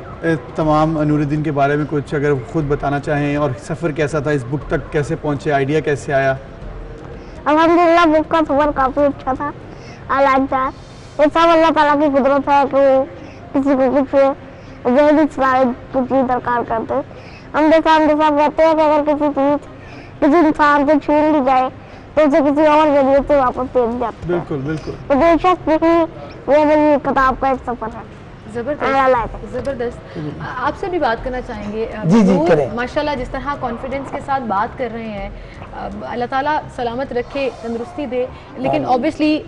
तमाम नूरुद्दीन के बारे में कुछ अगर खुद बताना चाहें, और सफ़र कैसा था, इस बुक तक कैसे पहुंचे, आइडिया कैसे आया? अल्हम्दुलिल्लाह बुक का सफ़र काफ़ी अच्छा था। I like that. ये सब अल्लाह ताला की कुदरत है कि किसी को कुछ जल्दी कुछ चीज़ दरकार करते। हम जैसा कहते हैं कि अगर किसी इंसान को छीन ली जाए तो उसे किसी और जरिए से वापस भेज जाते हैं। बिल्कुल बिल्कुल। तो बेशक ये मेरी किताब का एक सफ़र है। जबरदस्त। आपसे भी बात करना चाहेंगे। जी करें। माशाल्लाह जिस तरह कॉन्फिडेंस के साथ बात कर रहे हैं, अल्लाह ताला सलामत रखे, तंदुरुस्ती दे, लेकिन ऑब्वियसली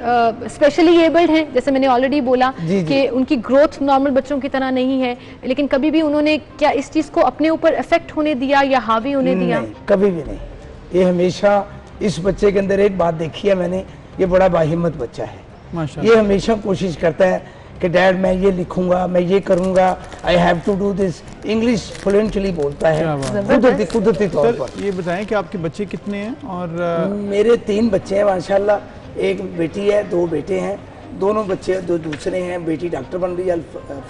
स्पेशली एबल्ड हैं, जैसे मैंने ऑलरेडी बोला कि उनकी ग्रोथ नॉर्मल बच्चों की तरह नहीं है, लेकिन कभी भी उन्होंने क्या इस चीज़ को अपने ऊपर इफेक्ट होने दिया या हावी होने दिया? कभी भी नहीं। ये हमेशा इस बच्चे के अंदर एक बात देखी है मैंने, ये बड़ा बाहिम्मत बच्चा है। ये हमेशा कोशिश करता है कि डैड मैं ये लिखूंगा, मैं ये करूंगा, I have to do this. English fluently बोलता है कुदरती तौर पर। ये बताएं कि आपके बच्चे कितने हैं? और मेरे 3 बच्चे हैं माशाल्लाह। एक बेटी है, 2 बेटे हैं। दोनों बच्चे 2 दूसरे हैं। बेटी डॉक्टर बन रही है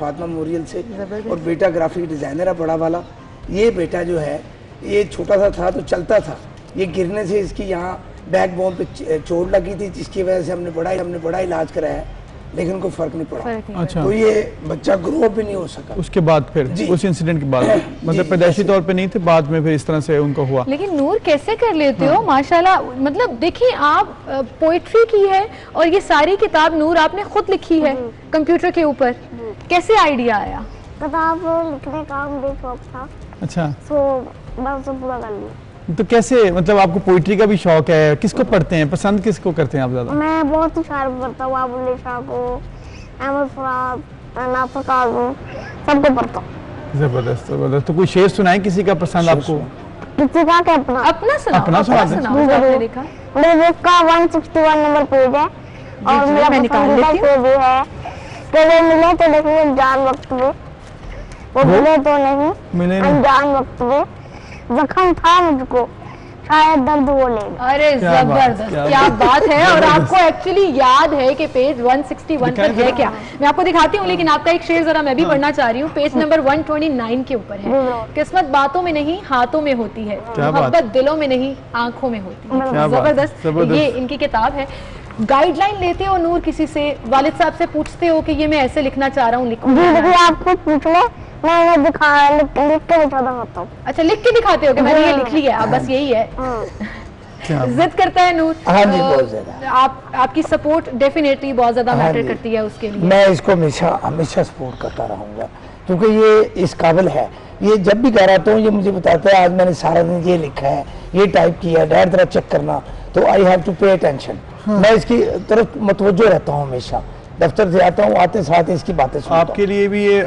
फातिमा मेमोरियल से, और बेटा ग्राफिक डिज़ाइनर है बड़ा वाला। ये बेटा जो है ये छोटा सा था तो चलता था, ये गिरने से इसकी यहाँ बैकबोन पे चोट लगी थी, जिसकी वजह से हमने बड़ा इलाज कराया, लेकिन उनको फर्क नहीं पड़ा। अच्छा। तो ये बच्चा ग्रो भी नहीं हो सका। उसके बाद फिर उस इंसिडेंट के बाद मतलब पैदाइशी तौर पे नहीं थे, बाद में फिर इस तरह से उनको हुआ। लेकिन नूर कैसे कर लेते हो माशाल्लाह। मतलब देखिए आप पोइट्री की है और ये सारी किताब नूर आपने खुद लिखी है कंप्यूटर के ऊपर, कैसे आइडिया आया? किताब लिखने का मुझे शौक था। अच्छा। तो बस पूरा कर लिया। तो कैसे, मतलब आपको पोइट्री का भी शौक है, किसको पढ़ते हैं, पसंद किसको करते हैं आप ज्यादा? मैं बहुत ही शायर पढ़ता हूँ, अबुल शाह को, अहमद फराद, नाफिक आज़म, सबको पढ़ता हूँ। जबरदस्त जबरदस्त। तो कोई शेर सुनाए किसी का पसंद आपको? किसी का क्या अपना? अपना सुनाओ। अपना सुनाओ। आपने लिखा? मेरे बुक का 161 नंबर पेज है और मेरा पसंदीदा पेज ये है कि वो मिले तो नहीं अनजान वक्त में, वो मिले तो नहीं अनजान वक्त में, जख्म था मुझको शायद दर्द वो लेगा। अरे जबरदस्त, क्या बात है। और आपको एक्चुअली याद है कि पेज 161 पर है क्या? मैं आपको दिखाती हूँ, लेकिन आपका एक शेर जरा मैं भी पढ़ना चाह रही हूँ। पेज नंबर 129 के ऊपर है, किस्मत बातों में नहीं हाथों में होती है, मोहब्बत दिलों में नहीं आंखों में होती है। जबरदस्त। ये इनकी किताब है। गाइडलाइन लेते हो नूर किसी से, वालिद साहब से पूछते हो कि ये मैं ऐसे लिखना चाह रहा हूँ, लिखूं? आप खुद पूछ लो, मैं लिख के दिखाता हूँ। अच्छा, लिख के दिखाते हो कि मैंने ये लिख लिया है, अब बस यही है। जिद करता है नूर। हाँ जी, बहुत ज्यादा। आपकी सपोर्ट डेफिनेटली बहुत ज्यादा मैटर करती है उसके लिए। मैं इसको हमेशा सपोर्ट करता रहूंगा क्योंकि ये इस काबिल है। ये जब भी कराता हूँ ये मुझे बताता है आज मैंने सारा दिन ये लिखा है, ये टाइप किया, डैड जरा चेक करना, तो I have to pay attention. मैं इसकी तरफ मुतवज्जो रहता हूँ हमेशा। दफ्तर से आता हूँ, आते साथ इसकी बातें सुनता हूँ। आपके लिए भी ये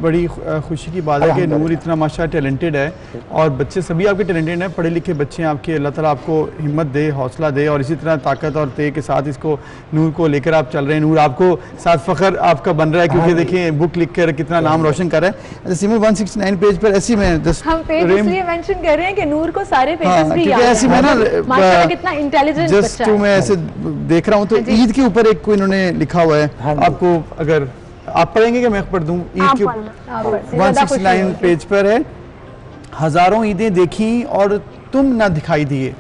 बड़ी खुशी की बात है कि नूर इतना माशाल्लाह टैलेंटेड है और बच्चे सभी आपके टैलेंटेड हैं, पढ़े लिखे बच्चे हैं आपके। अल्लाह ताला आपको हिम्मत दे, हौसला दे और इसी तरह ताकत और तेज के साथ इसको नूर को लेकर आप चल रहे हैं। नूर आपको साथ फख्र आपका बन रहा है क्योंकि देखिए बुक लिख कर कितना नाम रोशन कर रहा है। अच्छा सिमर 169 पेज पर ऐसी में हम पेज इसलिए मेंशन कर रहे हैं कि नूर को सारे पेजेस भी याद हैं। ऐसी में ना माशाल्लाह कितना इंटेलिजेंट बच्चा है। जस्ट मैं ऐसे देख रहा हूँ तो ईद के ऊपर एक कोई इन्होंने लिखा हुआ है, आपको अगर आप पढ़ेंगे कि मैं पढ़ दूं? ईद के 169 पेज पर है, हजारों ईदें देखी और तुम ना दिखाई दिए,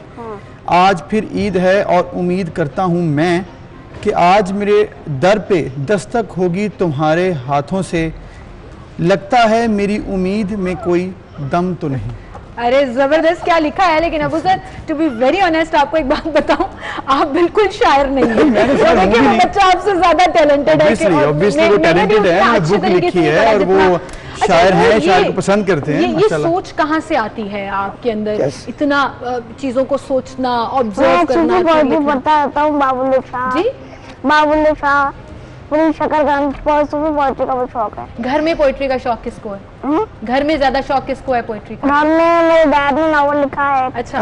आज फिर ईद है और उम्मीद करता हूं मैं कि आज मेरे दर पे दस्तक होगी तुम्हारे हाथों से, लगता है मेरी उम्मीद में कोई दम तो नहीं। अरे जबरदस्त क्या लिखा है। लेकिन Abu sir to be very honest आपको एक बात बताऊं, आप बिल्कुल शायर नहीं है। देखिए वो बच्चा आपसे ज्यादा टैलेंटेड है। ऑब्वियसली वो टैलेंटेड है, बुक लिखी है और वो शायर है, शायर को पसंद करते हैं। ये सोच कहाँ से आती है आपके अंदर, इतना चीजों को सोचना, ऑब्जर्व करना? बताता हूँ बाबुल शाह जी, बाबुल शाह पूरी शकरगंज पोइट्री का बहुत शौक है। घर में पोइट्री का शौक किसको है? घर में ज्यादा शौक किसको है पोइट्री का? घर में मेरे डैड ने नॉवल लिखा है। अच्छा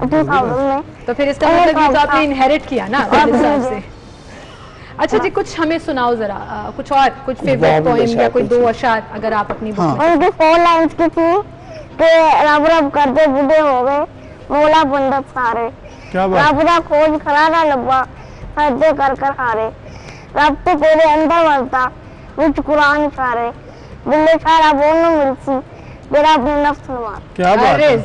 में तो फिर इसका मतलब ये तो आपने इनहेरिट किया ना हिसाब से। अच्छा जी कुछ हमें सुनाओ जरा, कुछ फेवरेट पोएम या कोई दो अशार अगर आप अपनी बुक में। उनकी 4 लाइन्स की थी कि रब रब करते बूढ़े हो गए मौला पंडित सारे, रब रब खोज खरारा लब्बा सजदे कर कर हारे, रब तो तेरे अंदर मरता विच कुरान सारे, बिल्ले सारा बोलना मिलसी मेरा अपने नफ्स मार। क्या बात है,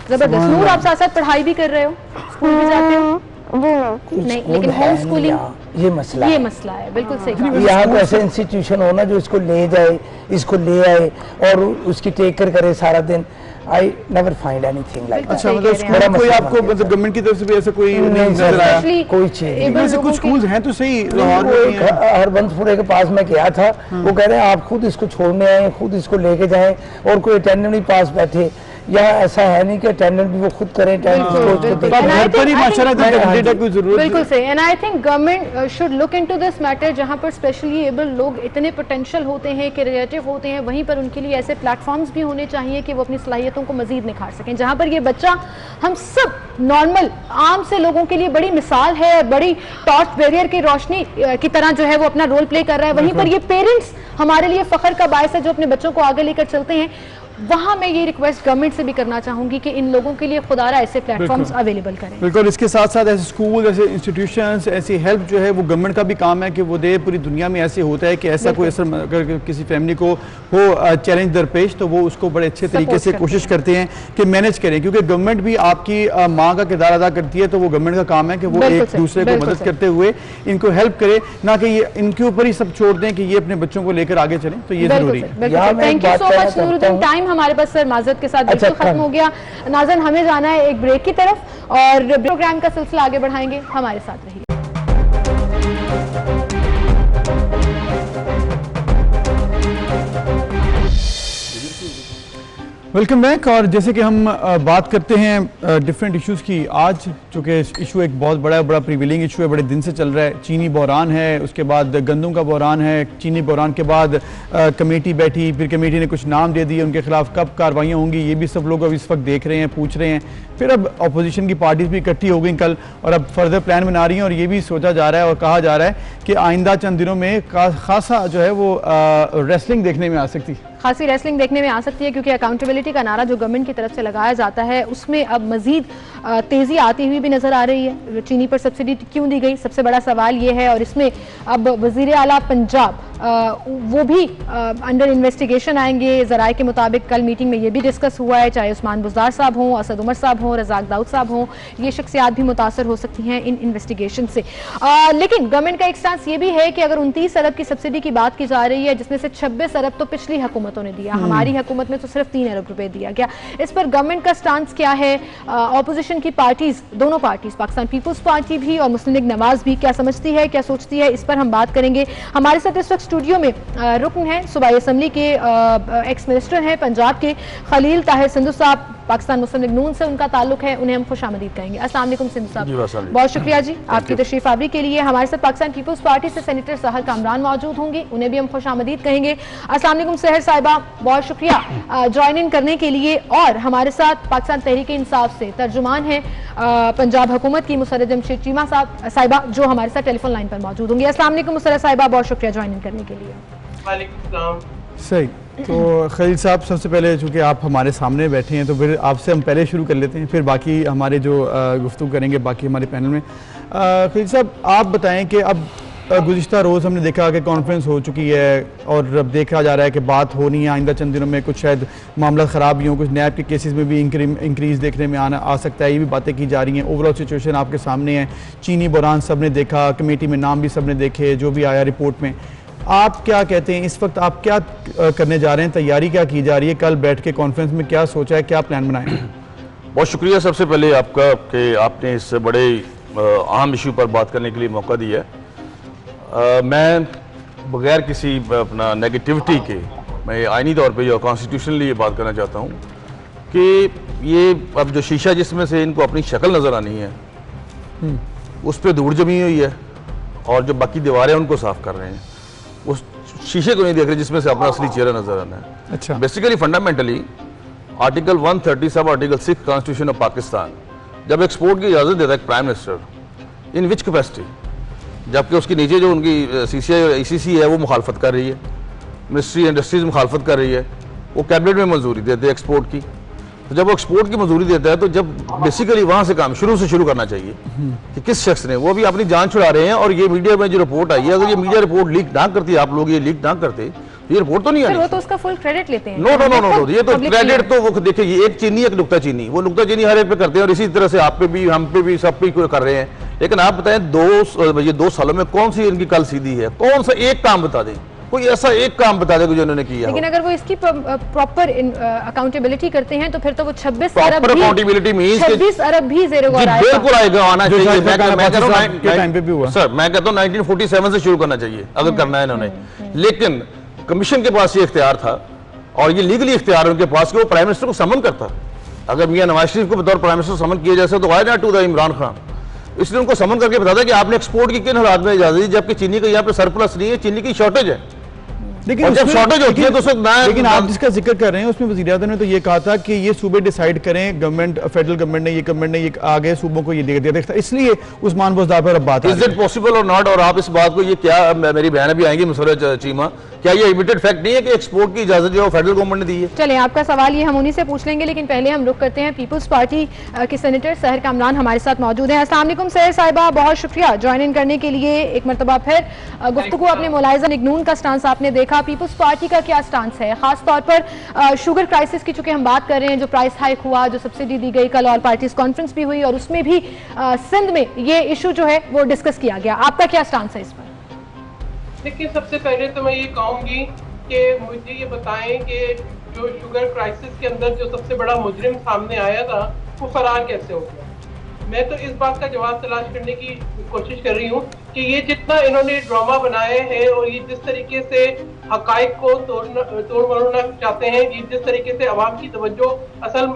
जबरदस्त। नूर आप साथ साथ पढ़ाई भी कर रहे हो, स्कूल भी जाते हो? जी नहीं, लेकिन होम स्कूलिंग ये मसला है। बिल्कुल सही। यहाँ तो ऐसे इंस्टीट्यूशन हो ना जो इसको ले जाए, इसको ले आए और उसकी टेक कर करे सारा दिन। I never find anything like that। अच्छा मतलब स्कूल कोई आपको मतलब गवर्नमेंट की तरफ से भी ऐसा कोई नहीं नजर आया? कोई चीज ऐसे कुछ स्कूल हैं तो सही लाहौर में है। हरबंसपुरे के पास में गया था, वो कह रहे हैं आप खुद इसको छोड़ने आए, खुद इसको लेके जाएं और कोई अटेंडेंट नहीं पास बैठे। यहाँ ऐसा है नहीं कि अटेंडेंट भी वो खुद करें, बिल्कुल सही। And I think government should look into this matter, जहाँ पर स्पेशली एबल्ड लोग इतने पोटेंशियल होते हैं, क्रिएटिव होते हैं, वहीं पर उनके लिए ऐसे प्लेटफॉर्म्स भी होने चाहिए कि वो अपनी सलाहियतों को मजीद निखार सकें। जहाँ पर ये बच्चा हम सब नॉर्मल आम से लोगों के लिए बड़ी मिसाल है, बड़ी टॉर्च बैरियर की रोशनी की तरह जो है वो अपना रोल प्ले कर रहा है, वहीं पर ये पेरेंट्स हमारे लिए फख्र का बायस है जो अपने बच्चों को आगे लेकर चलते हैं। वहाँ मैं ये रिक्वेस्ट गवर्नमेंट से भी करना चाहूंगी कि इन लोगों के लिए खुदारा ऐसे प्लेटफॉर्म्स अवेलेबल करें। बिल्कुल, इसके साथ साथ ऐसे स्कूल, ऐसे इंस्टीट्यूशंस, ऐसी हेल्प जो है वो गवर्नमेंट का भी काम है कि वो दे। पूरी दुनिया में ऐसे होता है कि ऐसा कोई असर अगर किसी फैमिली को हो चैलेंज दरपेश तो वो उसको बड़े अच्छे तरीके से कोशिश करते हैं कि मैनेज करें, क्योंकि गवर्नमेंट भी आपकी माँ का किरदार अदा करती है, तो वो गवर्नमेंट का काम है कि वो एक दूसरे को मदद करते हुए इनको हेल्प करे, ना कि ये इनके ऊपर ही सब छोड़ दें कि ये अपने बच्चों को लेकर आगे चलें। तो ये जरूरी है। Thank you so much Nooruddin. Time हमारे पास सर माजरत के साथ बिल्कुल खत्म हो गया। नाज़रीन हमें जाना है एक ब्रेक की तरफ और प्रोग्राम का सिलसिला आगे बढ़ाएंगे, हमारे साथ रहिए। Welcome back. और जैसे कि हम बात करते हैं डिफरेंट इश्यूज़ की, आज चूँकि इशू एक बहुत बड़ा प्रिविलिंग इशू है, बड़े दिन से चल रहा है। चीनी बहरान है, उसके बाद गंदम का बहरान है। चीनी बहरान के बाद कमेटी बैठी, फिर कमेटी ने कुछ नाम दे दिए, उनके खिलाफ कब कार्रवाइयाँ होंगी ये भी सब लोग अब इस वक्त देख रहे हैं, पूछ रहे हैं। फिर अब अपोजिशन की पार्टीज भी इकट्ठी हो गई कल और अब फर्दर प्लान बना रही हैं और ये भी सोचा जा रहा है और कहा जा रहा है कि आइंदा चंद दिनों में खासा जो है वो रेसलिंग देखने में आ सकती है, खासी रेसलिंग देखने में आ सकती है, क्योंकि अकाउंटेबिलिटी का नारा जो गवर्नमेंट की तरफ से लगाया जाता है उसमें अब मजीद तेज़ी आती हुई भी नज़र आ रही है। चीनी पर सब्सिडी क्यों दी गई, सबसे बड़ा सवाल ये है। और इसमें अब वज़ीर आला पंजाब वो भी अंडर इन्वेस्टिगेशन आएंगे। जराये के मुताबिक कल मीटिंग में ये भी डिस्कस हुआ है, चाहे उस्मान बुज़दार साहब हों, असद उमर साहब हों, रज़ाक दाऊद साहब हों, ये शख्सियात भी मुतासर हो सकती हैं इन इन्वेस्टिगेशन से। लेकिन गवर्नमेंट का एक स्टांस ये भी है कि अगर 29 अरब की सब्सिडी की बात की जा रही है, जिसमें से 26 अरब तो पिछली हुकूमतों ने दिया, हमारी हुकूमत में तो सिर्फ 3 अरब रुपए दिया गया, इस पर गवर्नमेंट का स्टांस क्या है? ऑपोजिशन की पार्टीज, दोनों पार्टीज, पाकिस्तान पीपल्स पार्टी भी और मुस्लिम लीग नवाज भी क्या समझती है, क्या सोचती है, इस पर हम बात करेंगे। हमारे साथ इस वक्त स्टूडियो में रुकन है सूबाई असम्बली के एक्स मिनिस्टर हैं पंजाब के खलील ताहिर सिंधु साहब, पाकिस्तान मुस्लिम लीग नून से उनका ताल्लुक है, उन्हें हम खुशामदीद कहेंगे। अस्सलाम वालेकुम सिंधु साहब, बहुत शुक्रिया जी आपकी तशरीफ आवरी के लिए। हमारे साथ पाकिस्तान पीपल्स पार्टी से सेनेटर सहर कामरान मौजूद होंगे, उन्हें भी हम खुशामदीद कहेंगे। अस्सलाम वालेकुम सहर साहिबा, बहुत शुक्रिया ज्वाइन इन करने के लिए। और हमारे साथ पाकिस्तान तहरीक इंसाफ से तर्जुमान है पंजाब हुकूमत की मुसर्रत जमशेद चीमा साहिबा, जो हमारे साथ टेलीफोन लाइन पर मौजूद होंगी। अस्सलाम वालेकुम मुसर्रत साहिबा, बहुत शुक्रिया ज्वाइन इन करने के लिए। सही, तो खलील साहब सबसे पहले चूँकि आप हमारे सामने बैठे हैं तो फिर आपसे हम पहले शुरू कर लेते हैं, फिर बाकी हमारे जो गुफ्तगू करेंगे बाकी हमारे पैनल में। खलील साहब आप बताएं कि अब गुज़िश्ता रोज़ हमने देखा कि कॉन्फ्रेंस हो चुकी है और अब देखा जा रहा है कि बात होनी है, आइंदा चंद दिनों में कुछ शायद मामला ख़राब भी हों, कुछ नैब के केसेस में भी इंक्रीज़ देखने में आ सकता है, ये भी बातें की जा रही हैं। ओवरऑल सिचुएशन आपके सामने है, चीनी बुरान सब ने देखा, कमेटी में नाम भी सब ने देखे, जो भी आया रिपोर्ट में। आप क्या कहते हैं इस वक्त, आप क्या करने जा रहे हैं, तैयारी क्या की जा रही है, कल बैठ के कॉन्फ्रेंस में क्या सोचा है, क्या प्लान बनाए? बहुत शुक्रिया सबसे पहले आपका कि आपने इस बड़े अहम इशू पर बात करने के लिए मौका दिया है। मैं बगैर किसी अपना नेगेटिविटी के मैं आइनी तौर पे जो कॉन्स्टिट्यूशनली ये बात करना चाहता हूँ कि ये अब जो शीशा जिसमें से इनको अपनी शक्ल नज़र आनी है उस पर धूड़ जमी हुई है और जो बाकी दीवारें उनको साफ कर रहे हैं, उस शीशे को नहीं देख रहे जिसमें से अपना असली चेहरा नजर आना है। अच्छा, basically fundamentally article 130 sub article 6 constitution of Pakistan जब एक्सपोर्ट की इजाज़त देता है प्राइम मिनिस्टर, इन विच कैपेसिटी, जबकि उसके नीचे जो उनकी CCI और ACC है वो मुखालफत कर रही है, मिनिस्ट्री इंडस्ट्रीज मुखालफत कर रही है, वो कैबिनेट में मंजूरी देते हैं एक्सपोर्ट की। तो जब वो एक्सपोर्ट की मंजूरी देता है तो जब बेसिकली वहाँ से काम शुरू करना चाहिए कि किस शख्स ने, वो भी अपनी जान छुड़ा रहे हैं। और ये मीडिया में जो रिपोर्ट आई है, अगर ये मीडिया रिपोर्ट लीक ना करती, आप लोग ये लीक ना करते, ये रिपोर्ट तो नहीं आई। वो तो उसका फुल क्रेडिट लेते हैं। नो, ये तो क्रेडिट तो वो देखिए, ये एक चीनी एक नुक्ता चीनी, वो नुक्ता चीनी हर एक पे करते हैं और इसी तरह से आप पे भी, हम पे भी, सब पे कर रहे हैं। लेकिन आप बताएं ये 2 सालों में कौन सी इनकी कल सीधी है, कौन सा एक काम बता दें, कोई ऐसा एक काम बता दे जो उन्होंने किया। लेकिन अगर वो इसकी प्रॉपर अकाउंटेबिलिटी करते हैं तो फिर तो वो 26 अरब भी ज़ेरो बिल्कुल आएगा, आना चाहिए। मैं कहता हूँ 1947 से शुरू करना चाहिए अगर करना है इन्होंने। लेकिन कमीशन के पास ये इख्तियार था और ये लीगली इख्तियार उनके पास कि वो प्राइम मिनिस्टर को समन करता। अगर मियां नवाज शरीफ को बतौर प्राइम मिनिस्टर समन किया जैसे तो आया ना टू द इमरान खान, इसलिए उनको समन करके बताया कि आपने एक्सपोर्ट की किन हालात में इजाजत दी, जबकि चीनी का यहाँ पे सरप्लस नहीं है, चीनी की शॉर्टेज है। लेकिन जब शॉर्टेज होती है तो लेकिन आप जिसका जिक्र कर रहे हैं उसमें वज़ीर आज़म ने तो ये कहा था कि ये सूबे डिसाइड करें, गवर्नमेंट, फेडरल गवर्नमेंट ने ये आगे सूबों को ये दे दिया था, इसलिए उस्मान बुज़दार पर अब बात है। इज इट पॉसिबल और नॉट? और आप इस बात को, ये क्या मेरी बहन भी आएंगी मुसर्रत चीमा, क्या ये इमिटेड फैक्ट नहीं है कि एक्सपोर्ट की इजाजत जो फेडरल गवर्नमेंट ने दी है? चलिए आपका सवाल ये हम उन्हीं से पूछ लेंगे, लेकिन पहले हम रुक करते हैं पीपल्स पार्टी के सेनेटर सहर कामरान हमारे साथ मौजूद हैं। अस्सलाम वालेकुम सहर साहिबा, बहुत शुक्रिया ज्वाइन इन करने के लिए। एक मरतबा फिर गुफ्तगू अपने मुलाहिज़ा निगनून का स्टांस आपने देखा, पीपल्स पार्टी का क्या स्टांस है खास तौर पर शुगर क्राइसिस की चूंकि हम बात कर रहे हैं, जो प्राइस हाइक हुआ, जो सब्सिडी दी गई, कल ऑल पार्टीज कॉन्फ्रेंस भी हुई और उसमें भी सिंध में ये इशू जो है वो डिस्कस किया गया, आपका क्या स्टांस है इस पर? देखिए, सबसे पहले तो मैं ये कहूँगी कि मुझे ये बताएं कि जो शुगर क्राइसिस के अंदर जो सबसे बड़ा मुजरिम सामने आया था वो फरार कैसे हो गया। मैं तो इस बात का जवाब तलाश करने की कोशिश कर रही हूँ कि ये जितना इन्होंने ड्रामा बनाए हैं और ये जिस तरीके से हकाइक को तोड़ मरोड़ना चाहते हैं, ये जिस तरीके से अवाम की तवज्जो असल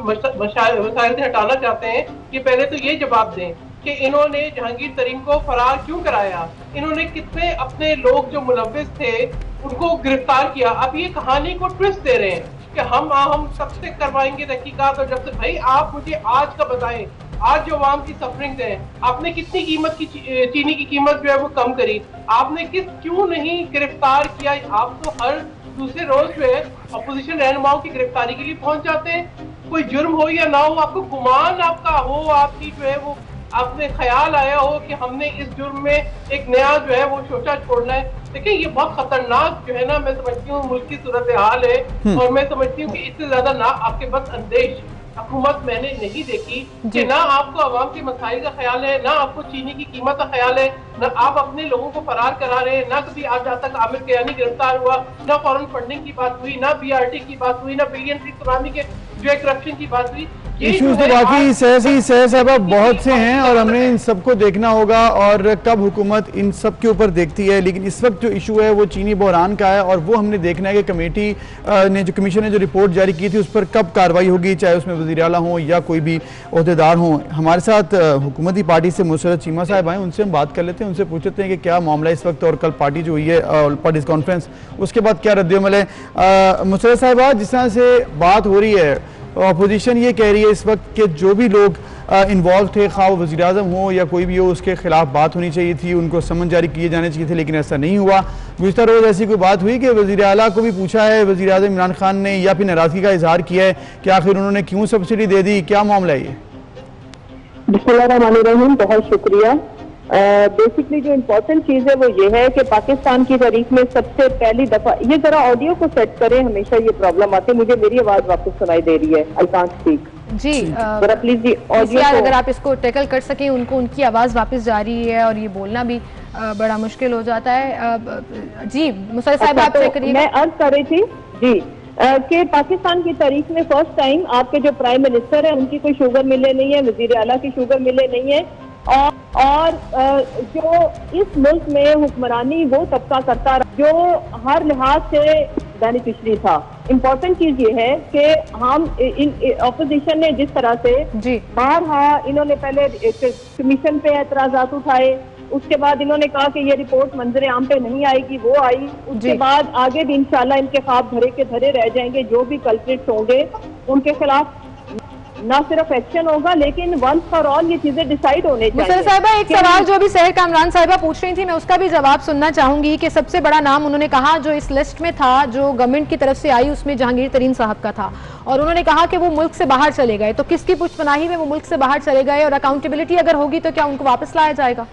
मसाइल से हटाना चाहते हैं, कि पहले तो ये जवाब दें कि इन्होंने जहांगीर तरीन को फरार क्यों कराया, इन्होंने कितने अपने लोग जो मुलव्विस थे उनको गिरफ्तार किया। अब ये कहानी को ट्विस्ट दे रहे हैं कि हम सबसे करवाएंगे तहकीकात, और जब से भाई आप मुझे आज का बताएं, आज जो आवाम की सफरिंग है, आपने कितनी कीमत की चीनी की कीमत जो है वो कम करी, आपने क्यों नहीं गिरफ्तार किया? आप तो हर दूसरे रोज जो है अपोजिशन रहनुमाओं की गिरफ्तारी के लिए पहुंच जाते हैं, कोई जुर्म हो या ना हो, आपको गुमान आपका हो, आपकी जो है वो आपने ख्याल आया हो कि हमने इस जुर्म में एक नया जो है वो शोशा छोड़ना है। देखिए ये बहुत खतरनाक जो है ना, मैं समझती हूँ मुल्क की सूरत हाल है, और मैं समझती हूँ कि इससे ज्यादा ना आपके पास अंदेश हुकूमत मैंने नहीं देखी कि ना आपको अवाम के मसाइल का ख्याल है, ना आपको चीनी की कीमत का ख्याल है, ना आप अपने लोगों को फरार करा रहे हैं, ना कभी आज तक आमिर कियानी गिरफ्तार हुआ, ना फॉरेन फंडिंग की बात हुई, ना BRT की बात हुई, ना बिलियन सुनामी के जो है करप्शन की बात हुई। इश्यूज तो बाकी सह साहबा बहुत से हैं और हमने इन सबको देखना होगा और कब हुकूमत इन सब के ऊपर देखती है, लेकिन इस वक्त जो इशू है वो चीनी बहरान का है और वो हमने देखना है कि कमेटी ने जो कमीशन ने जो रिपोर्ट जारी की थी उस पर कब कार्रवाई होगी, चाहे उसमें वज़ीर आला हों या कोई भी ओहदेदार हों। हमारे साथ हुकूमती पार्टी से मुसर्रत चीमा साहब आए, उनसे हम बात कर लेते हैं, उनसे पूछते हैं कि क्या मामला इस वक्त और कल पार्टी जो हुई है पार्टी कॉन्फ्रेंस उसके बाद क्या रद्द-ए-अमल है। मुसर्रत साहिबा, जिस तरह से बात हो रही है, अपोजिशन ये कह रही है इस वक्त कि जो भी लोग इन्वॉल्व थे, खा वो वज़ीर आज़म हो या कोई भी हो, उसके खिलाफ बात होनी चाहिए थी, उनको समन जारी किए जाने चाहिए थे, लेकिन ऐसा नहीं हुआ। गुज़िश्ता रोज़ ऐसी कोई बात हुई कि वज़ीर आला को भी पूछा है वज़ीर आज़म इमरान खान ने या फिर नाराज़गी का इजहार किया है कि आखिर उन्होंने क्यों सब्सिडी दे दी, क्या मामला है ये? बिस्मिल्लाहिर्रहमानिर्रहीम, बहुत शुक्रिया। बेसिकली जो इम्पोर्टेंट चीज है वो ये है कि पाकिस्तान की तारीख में सबसे पहली दफा, ये जरा ऑडियो को सेट करें, हमेशा ये प्रॉब्लम आती है, मुझे मेरी आवाज वापस सुनाई दे रही है, आई कांट स्पीक जी। जरा प्लीज जी ऑडियो अगर आप इसको टैकल कर सकें, उनको उनकी आवाज वापस जा रही है और ये बोलना भी बड़ा मुश्किल हो जाता है। जी मुसर्रत साहब, आप चेक करिए। मैं अर्ज कर रही थी जी कि पाकिस्तान की तारीख में फर्स्ट टाइम आपके जो प्राइम मिनिस्टर है उनकी कोई शुगर मिले नहीं है, वजीर आला की शुगर मिले नहीं है, और जो इस मुल्क में हुक्मरानी वो तबका करता रहा जो हर लिहाज से बेनिफिशरी था। इम्पोर्टेंट चीज ये है कि हम ऑपोजिशन ने जिस तरह से बारहा इन्होंने पहले कमीशन पे एतराजात उठाए, उसके बाद इन्होंने कहा कि ये रिपोर्ट मंजर आम पे नहीं आएगी, वो आई, उसके बाद आगे भी इंशाल्लाह इनके ख्वाब धरे के धरे रह जाएंगे, जो भी कल्प्रिट्स होंगे उनके खिलाफ ना सिर्फ एक्शन होगा लेकिन वंस फॉर ऑल ये चीजें डिसाइड होने चाहिए। मुसर्रत साहिबा, एक सवाल जो अभी सहर कामरान साहिबा पूछ रही थी, मैं उसका भी जवाब सुनना चाहूंगी कि सबसे बड़ा नाम उन्होंने कहा जो इस लिस्ट में था, जो गवर्नमेंट की तरफ से आई, उसमें जहांगीर तरीन साहब का था, और उन्होंने कहा कि वो मुल्क से बाहर चले गए, तो किसकी पुष्पनाही में वो मुल्क से बाहर चले गए, और अकाउंटेबिलिटी अगर होगी तो क्या उनको वापस लाया जाएगा?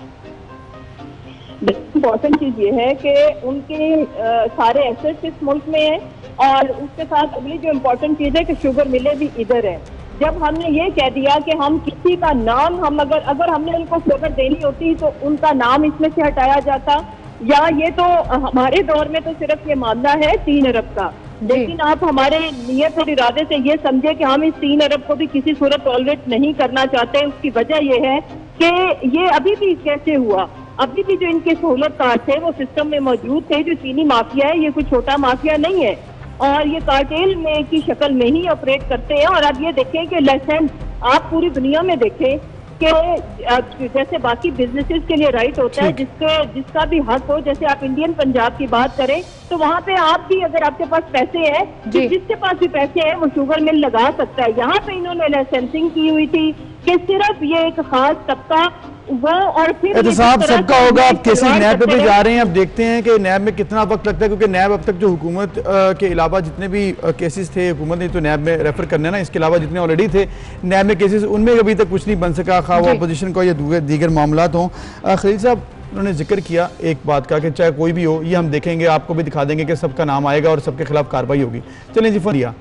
इम्पोर्टेंट चीज ये है कि उनके सारे एसेट्स इस मुल्क में है, और उसके साथ अगली जो इम्पोर्टेंट चीज है कि शुगर मिले भी इधर है। जब हमने ये कह दिया कि हम किसी का नाम, हम अगर हमने उनको शुगर देनी होती तो उनका नाम इसमें से हटाया जाता, या ये तो हमारे दौर में तो सिर्फ ये मामला है 3 अरब का, लेकिन आप हमारे नियत और इरादे से ये समझे कि हम इस 3 अरब को भी किसी सूरत टॉलरेट नहीं करना चाहते। उसकी वजह ये है कि ये अभी भी कैसे हुआ, अभी भी जो इनके सहूलत कार थे वो सिस्टम में मौजूद थे। जो चीनी माफिया है ये कोई छोटा माफिया नहीं है, और ये कार्टेल में की शक्ल में ही ऑपरेट करते हैं। और अब ये देखें कि लाइसेंस आप पूरी दुनिया में देखें कि जैसे बाकी बिजनेसेस के लिए राइट होता है, जिसका भी हक हो, जैसे आप इंडियन पंजाब की बात करें तो वहाँ पे आप भी अगर आपके पास पैसे हैं, जिसके पास भी पैसे हैं वो शुगर मिल लगा सकता है। यहाँ पे इन्होंने लाइसेंसिंग की हुई थी कि सिर्फ ये एक खास तबका वो, और फिर एहतसाब सबका होगा। अब केसेस नैब पे भी जा रहे हैं, अब देखते हैं कि नैब में कितना वक्त लगता है, क्योंकि नैब अब तक जो हुकूमत के अलावा जितने भी केसेस थे, हुकूमत ने तो नैब में रेफर करने ना, इसके अलावा जितने ऑलरेडी थे नैब में केसेस, उनमें अभी तक कुछ नहीं बन सका, खा वो अपोजिशन का या दीगर मामला हों। खलील साहब, उन्होंने जिक्र किया एक बात का कि चाहे कोई भी हो, ये हम देखेंगे, आपको भी दिखा देंगे कि सबका नाम आएगा और सबके खिलाफ कार्रवाई होगी। चलें जी, फोन दिया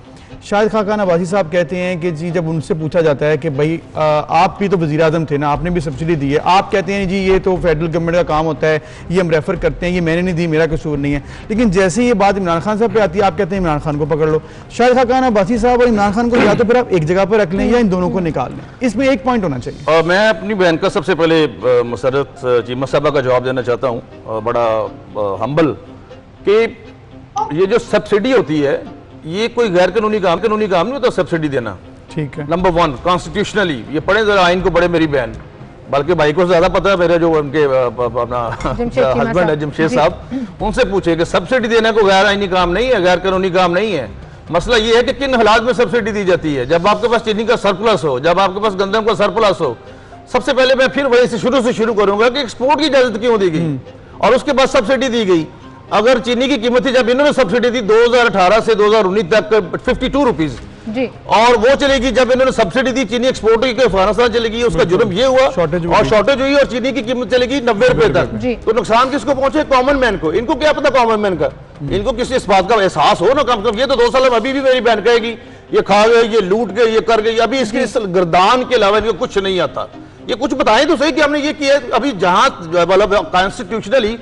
शाहिद खान अब्बासी साहब कहते हैं कि जी जब उनसे पूछा जाता है कि भाई आप भी तो वज़ीर आज़म थे ना, आपने भी सब्सिडी दी है, आप कहते हैं जी ये तो फेडरल गवर्नमेंट का काम होता है, ये हम रेफर करते हैं, ये मैंने नहीं दी, मेरा कसूर नहीं है। लेकिन जैसे ये बात इमरान खान साहब पे आती है, आप कहते हैं इमरान खान को पकड़ लो। शाहिद खान अब्बासी साहब और इमरान खान को या तो फिर आप एक जगह पर रख लें या इन दोनों को निकाल लें, इसमें एक पॉइंट होना चाहिए। और मैं अपनी बहन का सबसे पहले मुसर्रत चीमा साहबा का जवाब देना चाहता हूँ, बड़ा हम्बल, कि ये जो सब्सिडी होती है ये कोई गैर कानूनी काम नहीं होता सब्सिडी देना। ठीक है, नंबर 1 कॉन्स्टिट्यूशनली, ये पढ़े जरा आइन को, पढ़े मेरी बहन, बल्कि भाई को ज्यादा पता है, मेरे जो उनके अपना हस्बैंड है जमशेद साहब, उनसे पूछे कि सब्सिडी देने को गैर आइनी काम नहीं है, गैर कानूनी काम नहीं है। मसला ये है कि किन हालात में सब्सिडी दी जाती है। जब आपके पास चीनी का सरप्लस हो, जब आपके पास गंदम का सरप्लस हो। सबसे पहले मैं फिर वही से शुरू करूंगा कि एक्सपोर्ट की इजाजत क्यों दी गई और उसके बाद सब्सिडी दी गई। अगर चीनी की कीमत थी, जब इन्होंने सब्सिडी दी 2018 से 2019 तक 52 रुपीज, जी। और वो चलेगी जब इन्होंने सब्सिडी दी चीनी एक्सपोर्ट की, अफगानिस्तान चलेगी, उसका जुर्म ये हुआ और शॉर्टेज हुई और चीनी की कीमत चलेगी 90 रुपए तक। तो नुकसान किसको पहुंचे? कॉमन मैन को। इनको क्या पता कॉमन मैन का, इनको किसी इस बात का एहसास हो ना कम से कम। ये तो 2 साल में अभी भी मेरी बहन कहेगी ये खा गए, ये लूट गए, ये कर गए, अभी इसके इस गर्दान के अलावा इनको कुछ नहीं आता। ये कुछ बताएं तो सही कि हमने ये किया। अभी जहां मतलब कॉन्स्टिट्यूशनली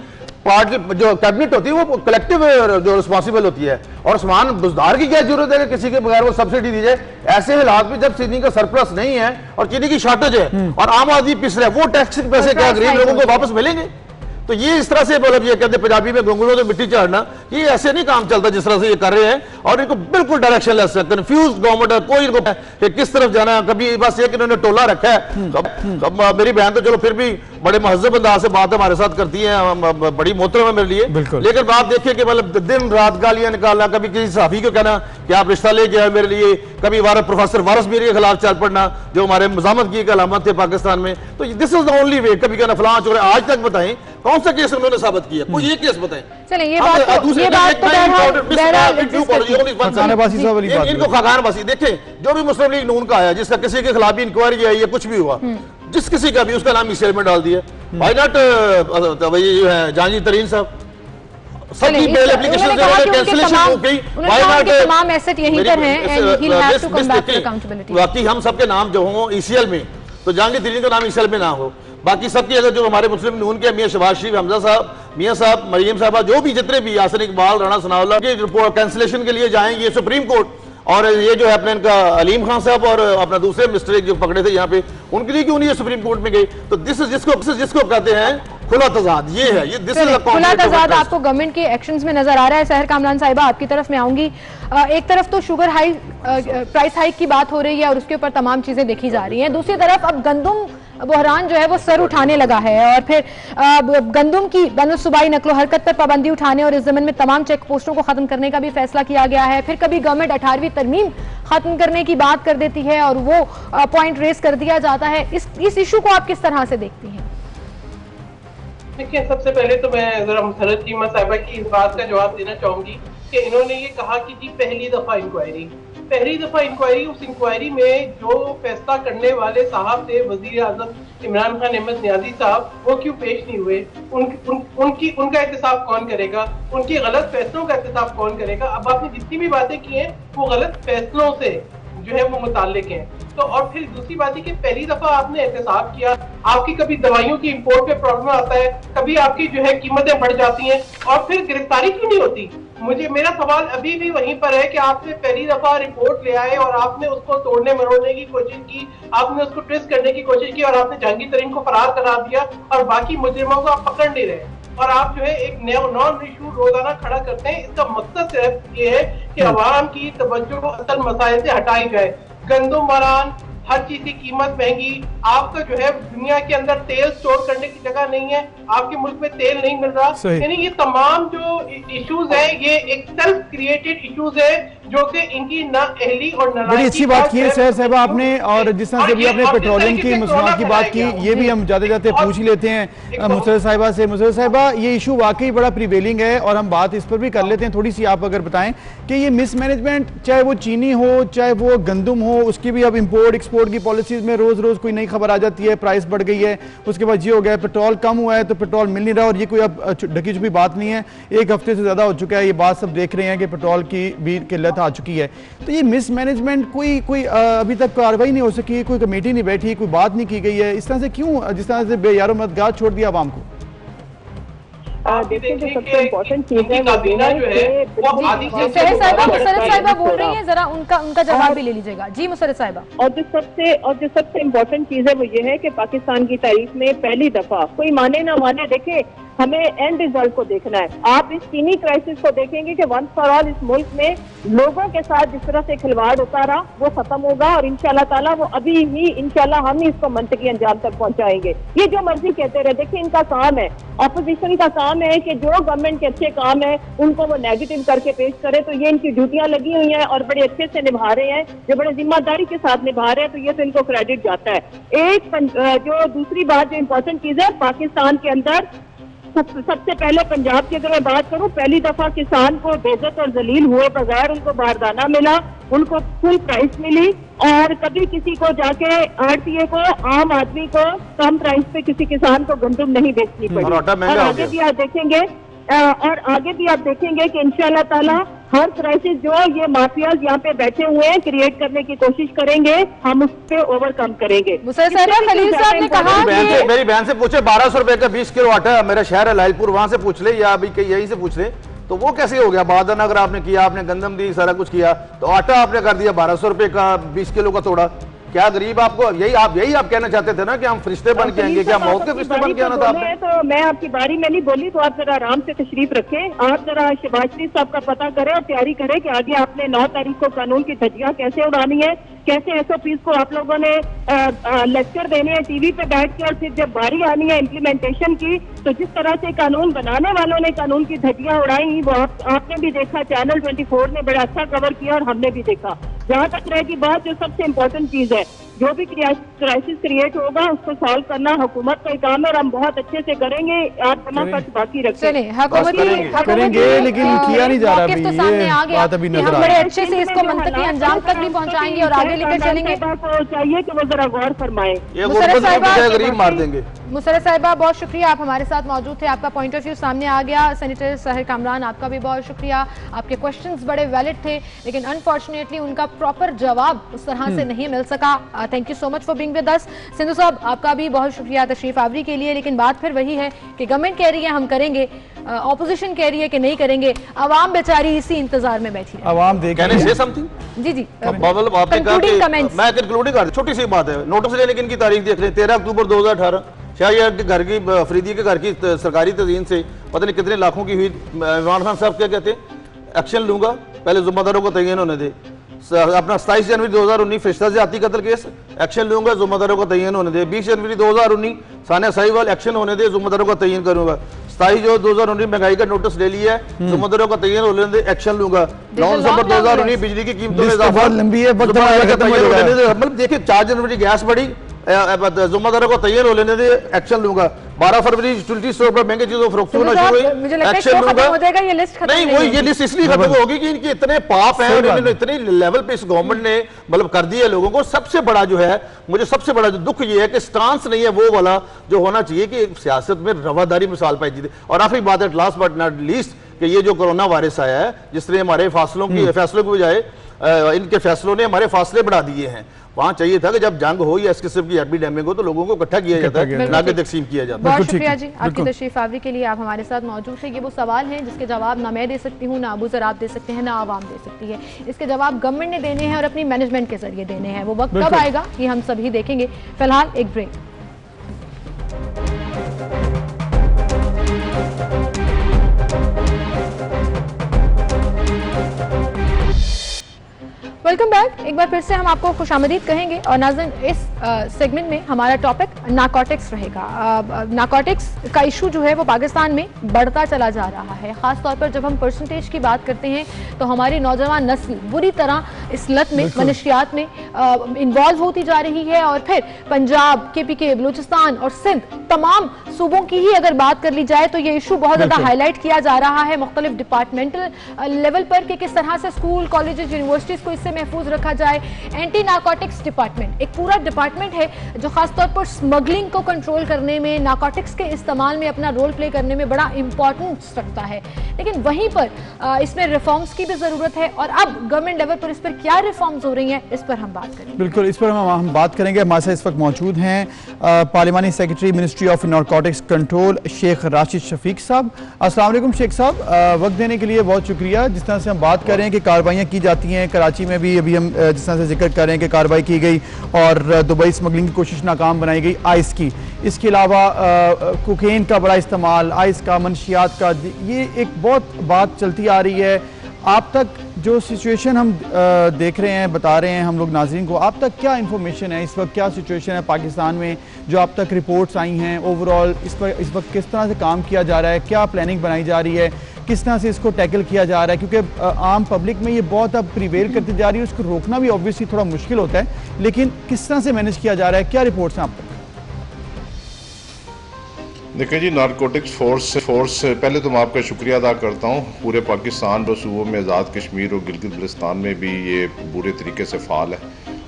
पार्टी जो कैबिनेट होती है वो कलेक्टिव जो रिस्पॉन्सिबल होती है, और सामान बुजदार की क्या जरूरत है कि किसी के बगैर वो सब्सिडी दी जाए। ऐसे हालात में जब चीनी का सरप्लस नहीं है और चीनी की शॉर्टेज है और आम आदमी पिस रहा है, वो टैक्स के पैसे क्या गरीब लोगों को वापस मिलेंगे? तो ये इस तरह से मतलब ये कहते पंजाबी में घुंगरूओं तो मिट्टी चाड़ना, ये ऐसे नहीं काम चलता जिस तरह से ये कर रहे हैं। और इनको बिल्कुल डायरेक्शन लेस है, कंफ्यूज गवर्नमेंट है, कोई इनको कि किस तरफ जाना है। कभी बस एक इन्होंने टोला रखा है। मेरी बहन तो चलो फिर भी बड़े महजब अंदाज से बात हमारे साथ करती है, बड़ी मोहतरम है मेरे लिए, लेकिन बात देखिए कि मतलब दिन रात गालियां निकालना, कभी किसी सहाफी को कहना कि आप रिश्ता लेके आए मेरे लिए, कभी प्रोफेसर वारिस मीर के खिलाफ चल पड़ना जो हमारे मजामत की अलामत थे पाकिस्तान में। तो this is the only way. कभी कहना फलां चोर। आज तक बताएं कौन सा केस उन्होंने साबित किया? कोई एक केस बताएं। चलें ये बात इनको खाकानबाजी देखें, जो भी मुस्लिम लीग नून का आया जिसका किसी के खिलाफ भी इंक्वायरी आई है, कुछ भी हुआ, जिस किसी का भी उसका नाम ईसीएल में डाल दिया। व्हाई नॉट वही जो है जहांगीर तरीन साहब, सबकी बेल एप्लीकेशन कैंसिलेशन हो गई। व्हाई नॉट तमाम एसेट यहीं पर हैं and he have to come back to accountability. बाकी हम सबके नाम जो हों ईसीएल में, तो जहांगीर तरीन का नाम ईसीएल में ना हो। बाकी सबकी अगर जो हमारे मुस्लिम नून के मियां शहबाज शरीफ, हमजा साहब, मियां साहब, मरियम साहबा, जो भी जितने भी यासिन इकबाल, राणा सनाउल्लाह के रिपोर्ट कैंसिलेशन के लिए जाएंगे सुप्रीम कोर्ट। और ये जो है अपने इनका अलीम खान साहब और अपना दूसरे मिस्टर जो पकड़े थे यहाँ पे, उनके लिए क्यों नहीं सुप्रीम कोर्ट में गए? तो दिस जिसको कहते हैं खुला तजाद, ये है ये खुला तजाद आपको गवर्नमेंट के एक्शंस में नजर आ रहा है। सहर कामरान साहिबा आपकी तरफ मैं आऊंगी। एक तरफ तो शुगर प्राइस हाइक की बात हो रही है और उसके ऊपर तमाम चीजें देखी जा रही हैं, दूसरी तरफ अब गंदुम बहरान जो है वो सर उठाने लगा है और फिर गंदुम की बैनुल-सूबाई नकलो हरकत पर पाबंदी उठाने और इस जमीन में तमाम चेक पोस्टों को खत्म करने का भी फैसला किया गया है। फिर कभी गवर्नमेंट 18वीं तरमीम खत्म करने की बात कर देती है और वो पॉइंट रेस कर दिया जाता है। इस इशू को आप किस तरह से देखती हैं? देखिए, सबसे पहले तो मैं जरा मुसर्रत चीमा साहिबा की इस बात का जवाब देना चाहूंगी कि इन्होंने ये कहा कि जी पहली दफा इंक्वायरी, उस इंक्वायरी में जो फैसला करने वाले साहब थे वजीर आजम इमरान खान अहमद नियाजी साहब, वो क्यों पेश नहीं हुए? उनका एहतसाब कौन करेगा? उनकी गलत फैसलों का एहतसाब कौन करेगा? अब आपने जितनी भी बातें की हैं वो गलत फैसलों से जो है वो मुताल्लिक हैं। तो और फिर दूसरी बात है कि पहली दफा आपने एहतसाब किया, आपकी कभी दवाइयों की इंपोर्ट पे प्रॉब्लम आता है, कभी आपकी जो है कीमतें बढ़ जाती हैं और फिर गिरफ्तारी क्यों नहीं होती? मेरा सवाल अभी भी वहीं पर है कि आपने पहली दफा रिपोर्ट ले आए और आपने उसको तोड़ने मरोड़ने की कोशिश की, आपने उसको ट्विस्ट करने की कोशिश की और आपने जहांगीर तरीन को फरार करा दिया और बाकी मुजरिमों को आप पकड़ नहीं रहे और आप जो है एक नॉन इशू रोजाना खड़ा करते हैं। इसका मकसद सिर्फ ये है कि अवाम की तवज्जो को असल मसाइल से हटाई जाए। गंदुम बहरान, हर चीज की कीमत महंगी, आपका जो है दुनिया के अंदर तेल स्टोर करने की जगह नहीं है, आपके मुल्क में तेल नहीं मिल रहा, यानी ये तमाम जो इश्यूज है ये एक सेल्फ क्रिएटेड इश्यूज है जो कि इनकी नाअहली और नालायकी। बड़ी अच्छी बात की है सहर साहिबा आपने, और जिस तरह से भी आपने पेट्रोलियम की मसनूआत की बात की, ये भी हम जाते जाते पूछ ही लेते हैं मुसर्रत साहिबा से। मुसर्रत साहिबा, ये इशू वाकई बड़ा प्रिवेलिंग है और हम बात इस पर भी कर लेते हैं। थोड़ी सी आप अगर बताएं कि ये मिसमैनेजमेंट, चाहे वो चीनी हो चाहे वो गंदुम हो, उसकी भी अब इम्पोर्ट एक्सपोर्ट की पॉलिसीज में रोज रोज कोई नई खबर आ जाती है, प्राइस बढ़ गई है, उसके बाद ये हो गया पेट्रोल कम हुआ है तो पेट्रोल मिल नहीं रहा, और ये कोई अब ढकी छुपी बात नहीं है, एक हफ्ते से ज्यादा हो चुका है, ये बात सब देख रहे हैं कि पेट्रोल की भी किल्लत आ चुकी है। तो ये मिसमैनेजमेंट कोई अभी तक कार्रवाई नहीं हो सकी, कोई कमेटी नहीं बैठी, कोई बात नहीं की गई है, इस तरह से क्यों, जिस तरह से बेयारो मददगार छोड़ दिया आवाम को? देखिए, जो सबसे इम्पोर्टेंट चीज है वो मुसर्रत साहिबा बोल रही हैं, जरा उनका जवाब भी ले लीजिएगा। जी मुसर्रत साहिबा। और जो सबसे इम्पोर्टेंट चीज है वो ये है कि पाकिस्तान की तारीख में पहली दफा, कोई माने ना माने, देखे हमें एंड रिजल्ट को देखना है। आप इस चीनी क्राइसिस को देखेंगे कि वंस फॉर ऑल इस मुल्क में लोगों के साथ जिस तरह से खिलवाड़ होता रहा वो खत्म होगा और इंशाल्लाह ताला वो अभी ही इंशाल्लाह हम ही इसको मंतकी अंजाम तक पहुंचाएंगे। ये जो मर्जी कहते रहे, देखिए इनका काम है, अपोजिशन का काम है कि जो गवर्नमेंट के अच्छे काम है उनको वो नेगेटिव करके पेश करे, तो ये इनकी ड्यूटियां लगी हुई हैं और बड़े अच्छे से निभा रहे हैं, जो बड़े जिम्मेदारी के साथ निभा रहे हैं, तो ये तो इनको क्रेडिट जाता है। एक जो दूसरी बात जो इम्पोर्टेंट चीज है, पाकिस्तान के अंदर सबसे पहले पंजाब की अगर मैं बात करूं, पहली दफा किसान को बेइज्जत और जलील हुए बगैर उनको बारदाना मिला, उनको फुल प्राइस मिली, और कभी किसी को जाके आड़तीए को, आम आदमी को कम प्राइस पे किसी किसान को गंदम नहीं बेचनी पड़ी। और आगे भी आप देखेंगे कि इंशाल्लाह ताला हर क्राइसिस जो ये माफियाज यहाँ पे बैठे हुए हैं क्रिएट करने की कोशिश करेंगे, हम उस पे ओवरकम करेंगे। खलील साहब ने कहा मेरी बहन से पूछे 1200 रुपए का 20 किलो आटा, मेरा शहर है लालपुर, वहां से पूछ ले या अभी यहीं से पूछ ले, तो वो कैसे हो गया? बारदाना अगर आपने किया, आपने गंदम दी, सारा कुछ किया, तो आटा आपने कर दिया 1200 रुपए का 20 किलो का तोड़ा। क्या गरीब आपको यही आप कहना चाहते थे ना कि हम फरिश्ते बन के आएंगे? क्या मौत के फरिश्ते बन के आना था आपने? तो मैं आपकी बारी में नहीं बोली, तो आप जरा आराम से तशरीफ रखें, आप जरा शहबाज शरीफ साहब का पता करें और तैयारी करें कि आगे आपने 9 तारीख को कानून की धज्जियां कैसे उड़ानी है, कैसे SOPs को आप लोगों ने लेक्चर देने हैं टीवी पे बैठ के, और फिर जब बारी आनी है इम्प्लीमेंटेशन की, तो जिस तरह से कानून बनाने वालों ने कानून की धज्जियां उड़ाई वो आपने भी देखा, चैनल 24 ने बड़ा अच्छा कवर किया और हमने भी देखा। जहाँ तक रहेगी बात, जो सबसे इम्पोर्टेंट चीज है, जो भी क्राइसिस क्रिएट होगा उसको सॉल्व करना हुकूमत का काम है और हम बहुत अच्छे से करेंगे। आप जमा खर्च बाकी रखेंगे, करेंगे, लेकिन किया नहीं जा रहा। तो सामने आ गया कि हम बड़े अच्छे से इसको मंतकी अंजाम तक भी पहुंचाएंगे और आगे लेकर चलेंगे। चाहिए कि वो जरा गौर फरमाए। गरीब मार देंगे। मुसर्रत साहिबा, बहुत शुक्रिया, आप हमारे साथ मौजूद थे, आपका पॉइंट ऑफ व्यू सामने आ गया। सेनेटर सहर कामरान, आपका भी बहुत शुक्रिया, आपके क्वेश्चंस बड़े वैलिड थे, लेकिन अनफॉर्चुनेटली उनका प्रॉपर जवाब उस तरह से नहीं मिल सका। Thank you so much for being with us. Sindhu साहब, आपका भी बहुत शुक्रिया तशरीफ आवरी के लिए, लेकिन बात फिर वही है कि गवर्नमेंट कह रही है हम करेंगे, ऑपोजिशन कह रही है कि नहीं करेंगे, आवाम बेचारी इसी इंतजार में बैठी है। आवाम देख जी जी मैं कंक्लूडिंग कर, छोटी सी बात है, नोटिस लेने की इनकी तारीख देख रहे हैं 13 अक्टूबर 2018, शायद के घर की फरीदी के घर की सरकारी तज़ीन से पता नहीं कितने लाखों की हुई। इमरान खान साहब क्या कहते हैं, एक्शन लूंगा, पहले जुम्मेदारों को तयन होने दे। अपना 27 जनवरी 2019 फरिश्ता ज़्यादती कत्ल केस, एक्शन लूंगा, जुम्मेदारों को तयन होने दे। 20 जनवरी 2019 सानिया साहिवाल, एक्शन होने दे, जुम्मेदारों को तयन करूंगा। 27 जो 2019 महंगाई का नोटिस ले लिया है, जुम्मेदारों का तयन होने दे, एक्शन लूंगा। 9 दिसंबर 2019 बिजली की कीमतों में इजाफा, लंबी है, मतलब देखिए 4 जनवरी गैस बढ़ी, जुम्मेदारों को तैयार हो लेने दे, एक्शन लूंगा। 12 फरवरी यूटिलिटी स्टोर पर महंगी चीजों फरोख्त होना शुरू हुई, एक्शन लूंगा। नहीं, वो ये लिस्ट इसलिए खत्म होगी कि इनके इतने पाप हैं और इन्होंने इतने लेवल पे इस गवर्नमेंट ने मतलब कर दिया लोगों को। सबसे बड़ा जो है, मुझे सबसे बड़ा जो दुख ये है कि स्टांस नहीं है वो वाला जो होना चाहिए कि सियासत में रवादारी मिसाल पाई जाती है। और आखिरी बात है, लास्ट बट नॉट लीस्ट, कि ये जो कोरोना वायरस आया है, जिसने हमारे फैसलों की बजाय इनके फैसलों ने हमारे फासले बढ़ा दिए हैं। वहाँ चाहिए था कि जब जंग हो या इस किस्म की एपिडेमिक हो तो लोगों को इकट्ठा किया जाता है, ना कि तकसीम किया जाता है। बहुत शुक्रिया जी आपकी तशरीफ आवरी के लिए, आप हमारे साथ मौजूद थे। ये वो सवाल हैं जिसके जवाब ना मैं दे सकती हूँ, ना अबू ज़र आप दे सकते हैं, ना आवाम दे सकती है। इसके जवाब गवर्नमेंट ने देने हैं और अपनी मैनेजमेंट के जरिए देने हैं। वो वक्त कब आएगा ये हम सभी देखेंगे। फिलहाल एक ब्रेक। Welcome back. एक बार फिर से हम आपको खुशामदीद कहेंगे और नाज़रीन, इस सेगमेंट में हमारा टॉपिक नारकोटिक्स रहेगा। नारकोटिक्स का इशू जो है वो पाकिस्तान में बढ़ता चला जा रहा है। ख़ास तौर पर जब हम परसेंटेज की बात करते हैं तो हमारी नौजवान नस्ल बुरी तरह इस लत में, मनशियात में इन्वॉल्व होती जा रही है। और फिर पंजाब, KPK, बलूचिस्तान और सिंध, तमाम सूबों की ही अगर बात कर ली जाए तो ये इशू बहुत ज़्यादा हाईलाइट किया जा रहा है मुख्तलिफ डिपार्टमेंटल लेवल पर कि किस तरह से स्कूल, कॉलेजेस, यूनिवर्सिटीज़ को इससे महफूज रखा जाए। एंटी नारकोटिक्स डिपार्टमेंट एक पूरा डिपार्टमेंट है जो खासतौर पर स्मगलिंग को कंट्रोल करने में, नारकोटिक्स के इस्तेमाल में अपना रोल प्ले करने में बड़ा इंपॉर्टेंस रखता है। लेकिन वहीं पर इसमें रिफॉर्म्स की भी जरूरत है और अब गवर्नमेंट लेवल पर इस पर क्या रिफॉर्म्स हो रही हैं इस पर हम बात करेंगे। बिल्कुल, इस पर हम बात करेंगे। हमारे साथ इस वक्त मौजूद हैं पार्लिमानी secretary ministry of narcotics control Sheikh Rashid Shafiq sahab. अस्सलाम वालेकुम शेख साहब, वक्त देने के लिए बहुत शुक्रिया। जिस तरह से हम बात कर रहे हैं कि कार्रवाइयाँ की जाती हैं, कराची में भी अभी हम जिस तरह से जिक्र कर रहे हैं कि कार्रवाई की गई और दुबई स्मगलिंग की कोशिश नाकाम बनाई गई आइस की, इसके अलावा कोकेन का बड़ा इस्तेमाल, आइस का, मनशियात का, ये एक बहुत बात चलती आ रही है। आप तक जो सिचुएशन हम देख रहे हैं, बता रहे हैं हम लोग नाज़रीन को, आप तक क्या इन्फॉर्मेशन है, इस वक्त क्या सिचुएशन है पाकिस्तान में, जो आप तक रिपोर्ट्स आई हैं, ओवरऑल इस पर इस वक्त किस तरह से काम किया जा रहा है, क्या प्लानिंग बनाई जा रही है, किस तरह से इसको टैकल किया जा रहा है? क्योंकि आम पब्लिक में ये बहुत अब प्रिवेल करती जा रही है, उसको रोकना भी ऑब्वियसली थोड़ा मुश्किल होता है, लेकिन किस तरह से मैनेज किया जा रहा है, क्या रिपोर्ट्स हैं आप तक? देखिए जी, नारकोटिक्स फोर्स पहले तो मैं आपका शुक्रिया अदा करता हूँ। पूरे पाकिस्तान और सूबों में आज़ाद कश्मीर और गिलगित बल्तिस्तान में भी ये पूरे तरीके से फ़ाल है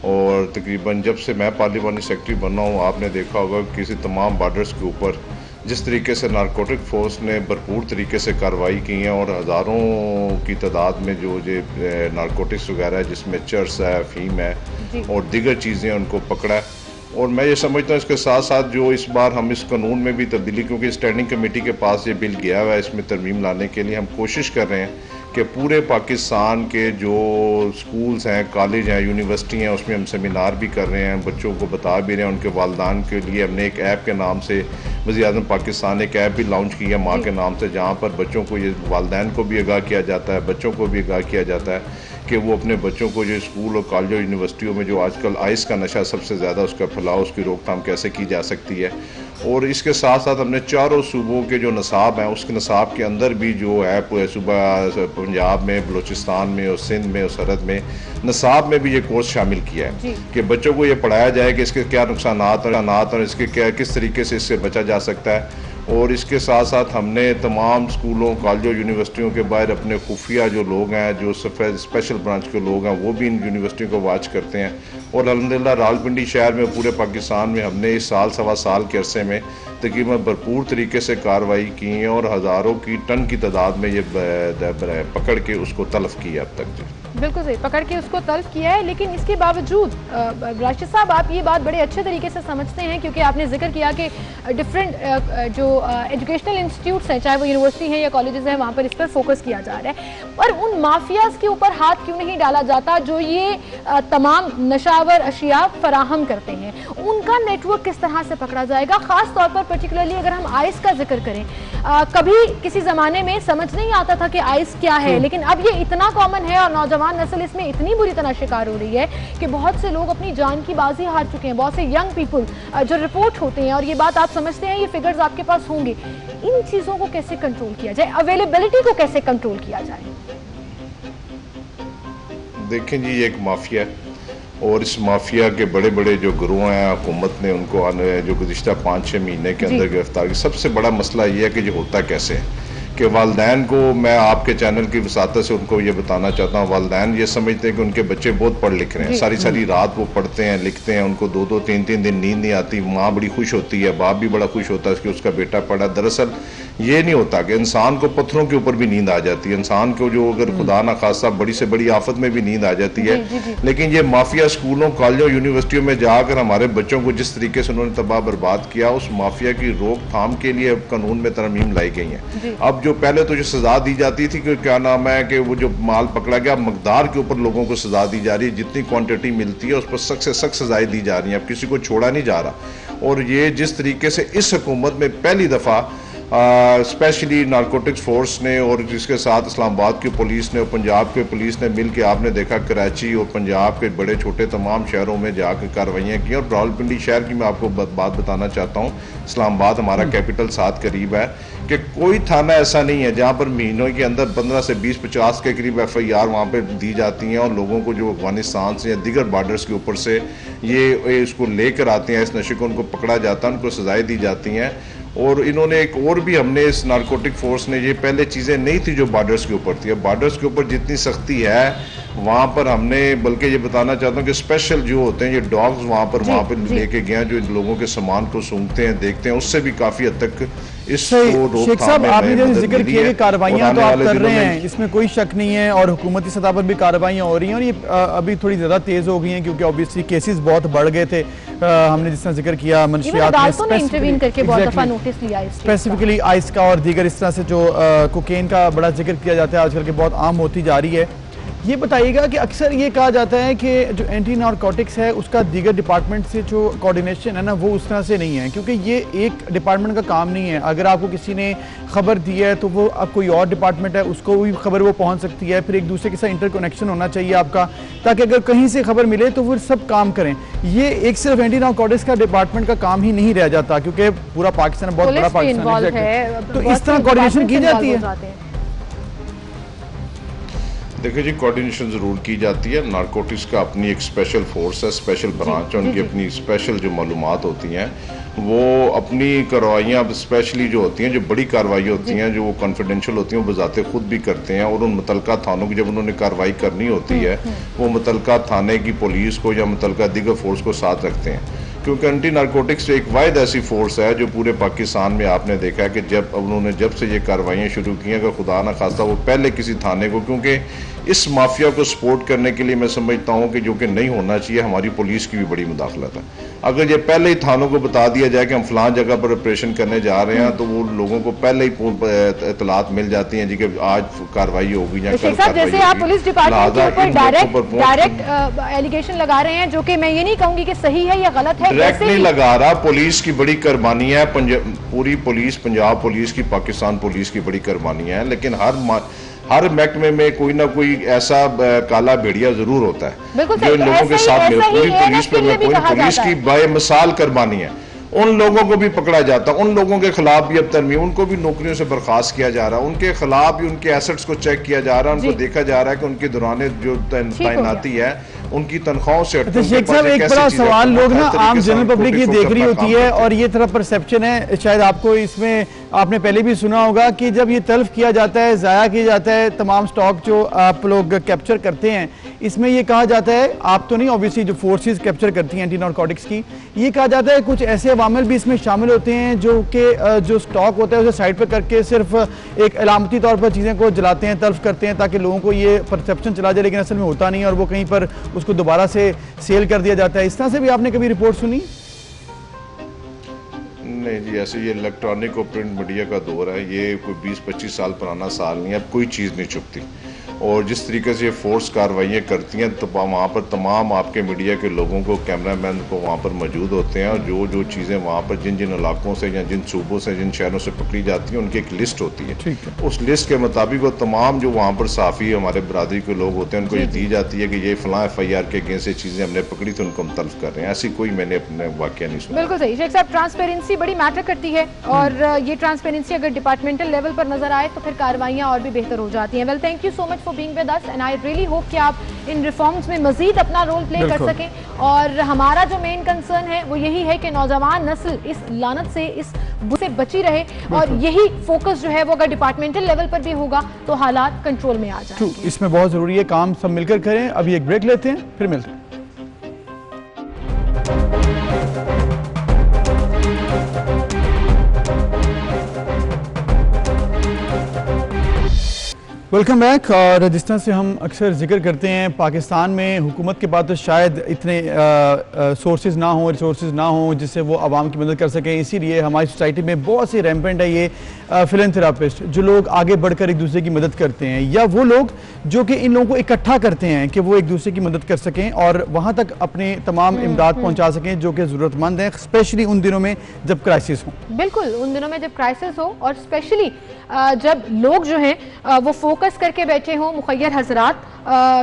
और तकरीबन जब से मैं पार्लिमानी सेक्रेटरी बना हूँ आपने देखा होगा किसी तमाम बॉर्डर्स के ऊपर जिस तरीके से नारकोटिक फोर्स ने भरपूर तरीके से कार्रवाई की है और हज़ारों की तादाद में जो नारकोटिक्स वगैरह है जिसमें चर्स है, अफीम है और दीगर चीज़ें उनको पकड़ा है। और मैं ये समझता हूँ इसके साथ साथ जो इस बार हम इस कानून में भी तब्दीली, क्योंकि स्टैंडिंग कमेटी के पास ये बिल गया हुआ है, इसमें तरमीम लाने के लिए हम कोशिश कर रहे हैं कि पूरे पाकिस्तान के जो स्कूल्स हैं, कॉलेज हैं, यूनिवर्सिटी हैं, उसमें हम सेमिनार भी कर रहे हैं, बच्चों को बता भी रहे हैं। उनके वालिदैन के लिए हमने एक ऐप के नाम से वज़ीर-ए-आज़म पाकिस्तान ने एक ऐप भी लॉन्च की है माँ के नाम से, जहाँ पर बच्चों को ये वालिदैन को भी आगाह किया जाता है, बच्चों को भी आगाह किया जाता है कि वो अपने बच्चों को जो स्कूल और कॉलेज और यूनिवर्सिटियों में जो आजकल आइस का नशा सबसे ज़्यादा उसका फैलाव, उसकी रोकथाम कैसे की जा सकती है। और इसके साथ साथ हमने चारों सूबों के जो नसाब हैं उसके नसाब के अंदर भी जो है सूबा पंजाब में, बलूचिस्तान में और सिंध में और सरहद में नसाब में भी ये कोर्स शामिल किया है कि बच्चों को ये पढ़ाया जाए कि इसके क्या नुकसानात और इसके क्या किस तरीके से इससे बचा जा सकता है। और इसके साथ साथ हमने तमाम स्कूलों, कॉलेजों, यूनिवर्सिटियों के बाहर अपने खुफिया जो लोग हैं, जो स्पेशल ब्रांच के लोग हैं, वो भी इन यूनिवर्सिटियों को वॉच करते हैं। और अल्हम्दुलिल्लाह रावलपिंडी शहर में पूरे पाकिस्तान में हमने इस साल सवा साल के अरसे में तकरीबन भरपूर तरीके से कार्रवाई की है और हज़ारों की टन की तादाद में ये पकड़ के उसको तलब किया अब तक। बिल्कुल सही, पकड़ के उसको तलब किया है। लेकिन इसके बावजूद राशिद साहब आप ये बात बड़े अच्छे तरीके से समझते हैं, क्योंकि आपने जिक्र किया कि डिफरेंट जो एजुकेशनल इंस्टीट्यूट्स हैं, चाहे वो यूनिवर्सिटी है या कॉलेजेस हैं, वहाँ पर इस पर फोकस किया जा रहा है। पर उन माफियाज के ऊपर हाथ क्यों नहीं डाला जाता जो ये तमाम नशावर अशिया फराहम करते हैं? उनका नेटवर्क किस तरह से पकड़ा जाएगा? खास तौर पर पर्टिकुलरली अगर हम आइस का जिक्र करें, कभी किसी ज़माने में समझ नहीं आता था कि आइस क्या है, लेकिन अब ये इतना कॉमन है और नौजवान नस्ल इसमें इतनी बुरी तरह शिकार हो रही है कि बहुत से लोग अपनी जान की बाजी हार चुके हैं। बहुत से यंग पीपल जो रिपोर्ट होते हैं, और ये बात आप समझते हैं, ये फिगर्स आपके पास होंगे, इन चीज़ों को कैसे कंट्रोल किया जाए, अवेलेबिलिटी को कैसे कंट्रोल किया जाए? देखें जी, ये एक माफिया है और इस माफिया के बड़े बड़े जो गिरोह हैं, हुकूमत ने उनको जो गुज़िश्ता 5-6 महीने के अंदर गिरफ्तार किया। सबसे बड़ा मसला ये है कि ये होता कैसे है कि वालिदैन को, मैं आपके चैनल की वसातत से उनको ये बताना चाहता हूँ, वालिदैन ये समझते हैं कि उनके बच्चे बहुत पढ़ लिख रहे हैं, सारी सारी रात वो पढ़ते हैं, लिखते हैं, उनको 2-2, 3-3 दिन नींद नहीं आती। माँ बड़ी खुश होती है, बाप भी बड़ा खुश होता है कि उसका बेटा पढ़ा। दरअसल ये नहीं होता कि इंसान को पत्थरों के ऊपर भी नींद आ जाती है, इंसान को जो अगर खुदा ना खासा बड़ी से बड़ी आफत में भी नींद आ जाती है। लेकिन ये माफिया स्कूलों, कॉलेजों, यूनिवर्सिटियों में जाकर हमारे बच्चों को जिस तरीके से उन्होंने तबाह बर्बाद किया, उस माफिया की रोकथाम के लिए अब कानून में तरमीम लाई गई है। अब जो पहले तो जो सजा दी जाती थी कि क्या नाम है कि वो जो माल पकड़ा गया, मकदार के ऊपर लोगों को सजा दी जा रही है, जितनी क्वांटिटी मिलती है उस पर सख्त से सख्त सजाएं दी जा रही हैं, अब किसी को छोड़ा नहीं जा रहा। और ये जिस तरीके से इस हुकूमत में पहली दफ़ा स्पेशली नारकोटिक्स फोर्स ने और जिसके साथ इस्लामाबाद की पुलिस ने और पंजाब की पुलिस ने मिल के, आपने देखा कराची और पंजाब के बड़े छोटे तमाम शहरों में जाकर कार्रवाइयाँ की। और रावलपिंडी शहर की मैं आपको बात बताना चाहता हूँ, इस्लामाबाद हमारा कैपिटल साथ करीब है, कि कोई थाना ऐसा नहीं है जहाँ पर महीनों के अंदर 15 से 20-50 के करीब FIR वहाँ पर दी जाती हैं और लोगों को जो अफगानिस्तान से या दीगर बॉर्डर्स के ऊपर से ये इसको लेकर आते हैं, इस नशे को, उनको पकड़ा जाता है, उनको सजाएं दी जाती हैं। और इन्होंने एक और भी, हमने इस नारकोटिक फोर्स ने, ये पहले चीज़ें नहीं थी जो बॉर्डर्स के ऊपर थी, अब बॉर्डर्स के ऊपर जितनी सख्ती है वहाँ पर हमने, बल्कि ये बताना चाहता हूँ कि स्पेशल जो होते हैं ये डॉग्स वहाँ पर लेके गए हैं जो इन लोगों के सामान को सूंघते हैं, देखते हैं, उससे भी काफ़ी हद तक इसको शेख साहब, आपने जो जिक्र किया कि कार्रवाइयाँ तो आप कर रहे हैं, इसमें कोई शक नहीं है, और हुकूमती सतह पर भी कार्रवाइयाँ हो रही हैं और ये अभी थोड़ी ज़्यादा तेज़ हो गई हैं क्योंकि ऑब्वियसली केसेस बहुत बढ़ गए थे। हमने जिस तरह जिक्र किया मनशियात में स्पेसिफिकली आइस का और दीगर इस तरह से जो कोकेन का बड़ा जिक्र किया जाता है आजकल के बहुत आम होती जा रही है। ये बताइएगा कि अक्सर ये कहा जाता है कि जो एंटी नारकोटिक्स है उसका दीगर डिपार्टमेंट से जो कोऑर्डिनेशन है ना वो उस तरह से नहीं है, क्योंकि ये एक डिपार्टमेंट का काम नहीं है। अगर आपको किसी ने खबर दी है तो वो अब कोई और डिपार्टमेंट है उसको भी खबर वो पहुंच सकती है, फिर एक दूसरे के साथ इंटरकनेक्शन होना चाहिए आपका, ताकि अगर कहीं से खबर मिले तो वो सब काम करें। ये एक सिर्फ एंटी नारकोटिक्स का डिपार्टमेंट का काम ही नहीं रह जाता, क्योंकि पूरा पाकिस्तान बहुत बड़ा पाकिस्तान है, तो इस तरह कोऑर्डिनेशन की जाती है। देखिए जी, कोऑर्डिनेशन ज़रूर की जाती है। नारकोटिक्स का अपनी एक स्पेशल फोर्स है, स्पेशल ब्रांच है, उनकी अपनी स्पेशल जो मालूमात होती हैं वो अपनी कार्रवाइयाँ स्पेशली जो होती हैं, जो बड़ी कार्रवाई होती हैं, जो वो कॉन्फिडेंशियल होती हैं, वो बजाते खुद भी करते हैं, और उन मुतलका थानों की जब उन्होंने कार्रवाई करनी होती है वो मुतलका थाने की पुलिस को या मुतलका दीगर फोर्स को साथ रखते हैं, क्योंकि एंटी नारकोटिक्स एक वाहिद ऐसी फोर्स है जो पूरे पाकिस्तान में आपने देखा है कि जब से ये कार्रवाइयाँ शुरू की हैं, अगर खुदा न खास्ता वो पहले किसी थाने को, क्योंकि इस माफिया को सपोर्ट करने के लिए मैं समझता हूँ कि जो कि नहीं होना चाहिए, हमारी पुलिस की भी बड़ी मुदाखलत है। अगर ये पहले ही थानों को बता दिया जाए कि हम फलां जगह पर ऑपरेशन करने जा रहे हैं, तो वो लोगों को पहले ही इतलात मिल जाती हैं जी कि आज कार्रवाई होगी या कल कार्रवाई जैसे आप पुलिस डिपार्टमेंट के ऊपर डायरेक्ट एलिगेशन लगा रहे हैं, जो कि मैं ये नहीं कहूंगी कि सही है या गलत है, डायरेक्ट नहीं लगा रहा। पुलिस की बड़ी कुर्बानी है, पूरी पुलिस, पंजाब पुलिस की, पाकिस्तान पुलिस की बड़ी कुर्बानी है, लेकिन हर महकमे में कोई ना कोई ऐसा काला भेड़िया जरूर होता है जो इन लोगों के साथ में पूरी पुलिस की बेमिसाल कुर्बानी है। उन लोगों को भी पकड़ा जाता, उन लोगों के खिलाफ भी अब तरमीम, उनको भी नौकरियों से बर्खास्त किया जा रहा है, उनके खिलाफ भी उनके एसेट्स को चेक किया जा रहा है, उनको देखा जा रहा है कि उनके दौरान जो तैनाती है उनकी तनख्वाहों से। शेख साहब, एक बड़ा सवाल लोग ना आम जनरल पब्लिक ये देख रही होती है, और ये तरह परसेप्शन है, शायद आपको इसमें आपने पहले भी सुना होगा कि जब ये तल्फ किया जाता है, ज़ाया किया जाता है तमाम स्टॉक जो आप लोग कैप्चर करते हैं, इसमें ये कहा जाता है, आप तो नहीं ऑब्वियसली जो फोर्सेस कैप्चर करती हैं एंटी नारकोटिक्स की, ये कहा जाता है कुछ ऐसे अवामिल भी इसमें शामिल होते हैं जो कि जो स्टॉक होता है उसे साइड पर करके सिर्फ एक अलामती तौर पर चीज़ें को जलाते हैं, तल्फ करते हैं, ताकि लोगों को ये परसेप्शन चला जाए, लेकिन असल में होता नहीं है और वो कहीं पर उसको दोबारा से सेल कर दिया जाता है। इस तरह से भी आपने कभी रिपोर्ट सुनी? नहीं जी, ऐसे ये इलेक्ट्रॉनिक और प्रिंट मीडिया का दौर है, ये कोई 20-25 साल पुराना साल नहीं है, अब कोई चीज़ नहीं छुपती, और जिस तरीके से ये फोर्स कार्रवाइयाँ करती हैं तो वहाँ पर तमाम आपके मीडिया के लोगों को, कैमरामैन को वहाँ पर मौजूद होते हैं, और जो चीज़ें वहाँ पर जिन जिन इलाकों से या जिन सूबों से, जिन शहरों से पकड़ी जाती हैं, उनकी एक लिस्ट होती है। उस लिस्ट के मुताबिक वो तमाम जो वहाँ पर साफ़ी हमारे बरादरी के लोग होते हैं, उनको ये दी जाती है कि ये फलां FIR के अगेंस्ट ये चीज़ें हमने पकड़ी थी, उनको हम तल्फ कर रहे हैं। ऐसी कोई मैंने अपने वाक़या नहीं सुना। बिल्कुल सही शेख साहब, ट्रांसपेरेंसी बड़ी मैटर करती है, और ये ट्रांसपेरेंसी अगर डिपार्टमेंटल लेवल पर नजर आए तो फिर कार्रवाइयाँ और भी बेहतर हो जाती हैं। Well, thank you so much for being with us, and I really hope कि आप इन रिफॉर्म्स में मजीद अपना रोल प्ले कर सकें, और हमारा जो मेन कंसर्न है वो यही है कि नौजवान नस्ल इस लानत से, इस बुरे से बची रहे, और यही फोकस जो है वो अगर डिपार्टमेंटल लेवल पर भी होगा तो हालात कंट्रोल में आ जाएंगे। इसमें बहुत जरूरी है काम सब मिलकर करें। अभी एक ब्रेक लेते हैं, फिर मिलते हैं। Welcome back. और जिस तरह से हम अक्सर जिक्र करते हैं, पाकिस्तान में हुकूमत के बाद तो शायद इतने सोर्सेज ना हों, रिसोर्सेज ना हों जिससे वो आवाम की मदद कर सकें, इसीलिए हमारी सोसाइटी में बहुत से रैम्पेंट है ये फिलैंथेरापिस्ट, जो लोग आगे बढ़कर एक दूसरे की मदद करते हैं, या वो लोग जो कि इन लोगों को इकट्ठा करते हैं कि वो एक दूसरे की मदद कर सकें और वहाँ तक अपने तमाम इमदाद पहुँचा सकें जो कि ज़रूरतमंद हैं, स्पेशली उन दिनों में जब क्राइसिस हो। बिल्कुल, उन दिनों में जब क्राइसिस हो, और स्पेशली जब लोग जो हैं वो फोकस करके बैठे हों मुखय्यर हजरात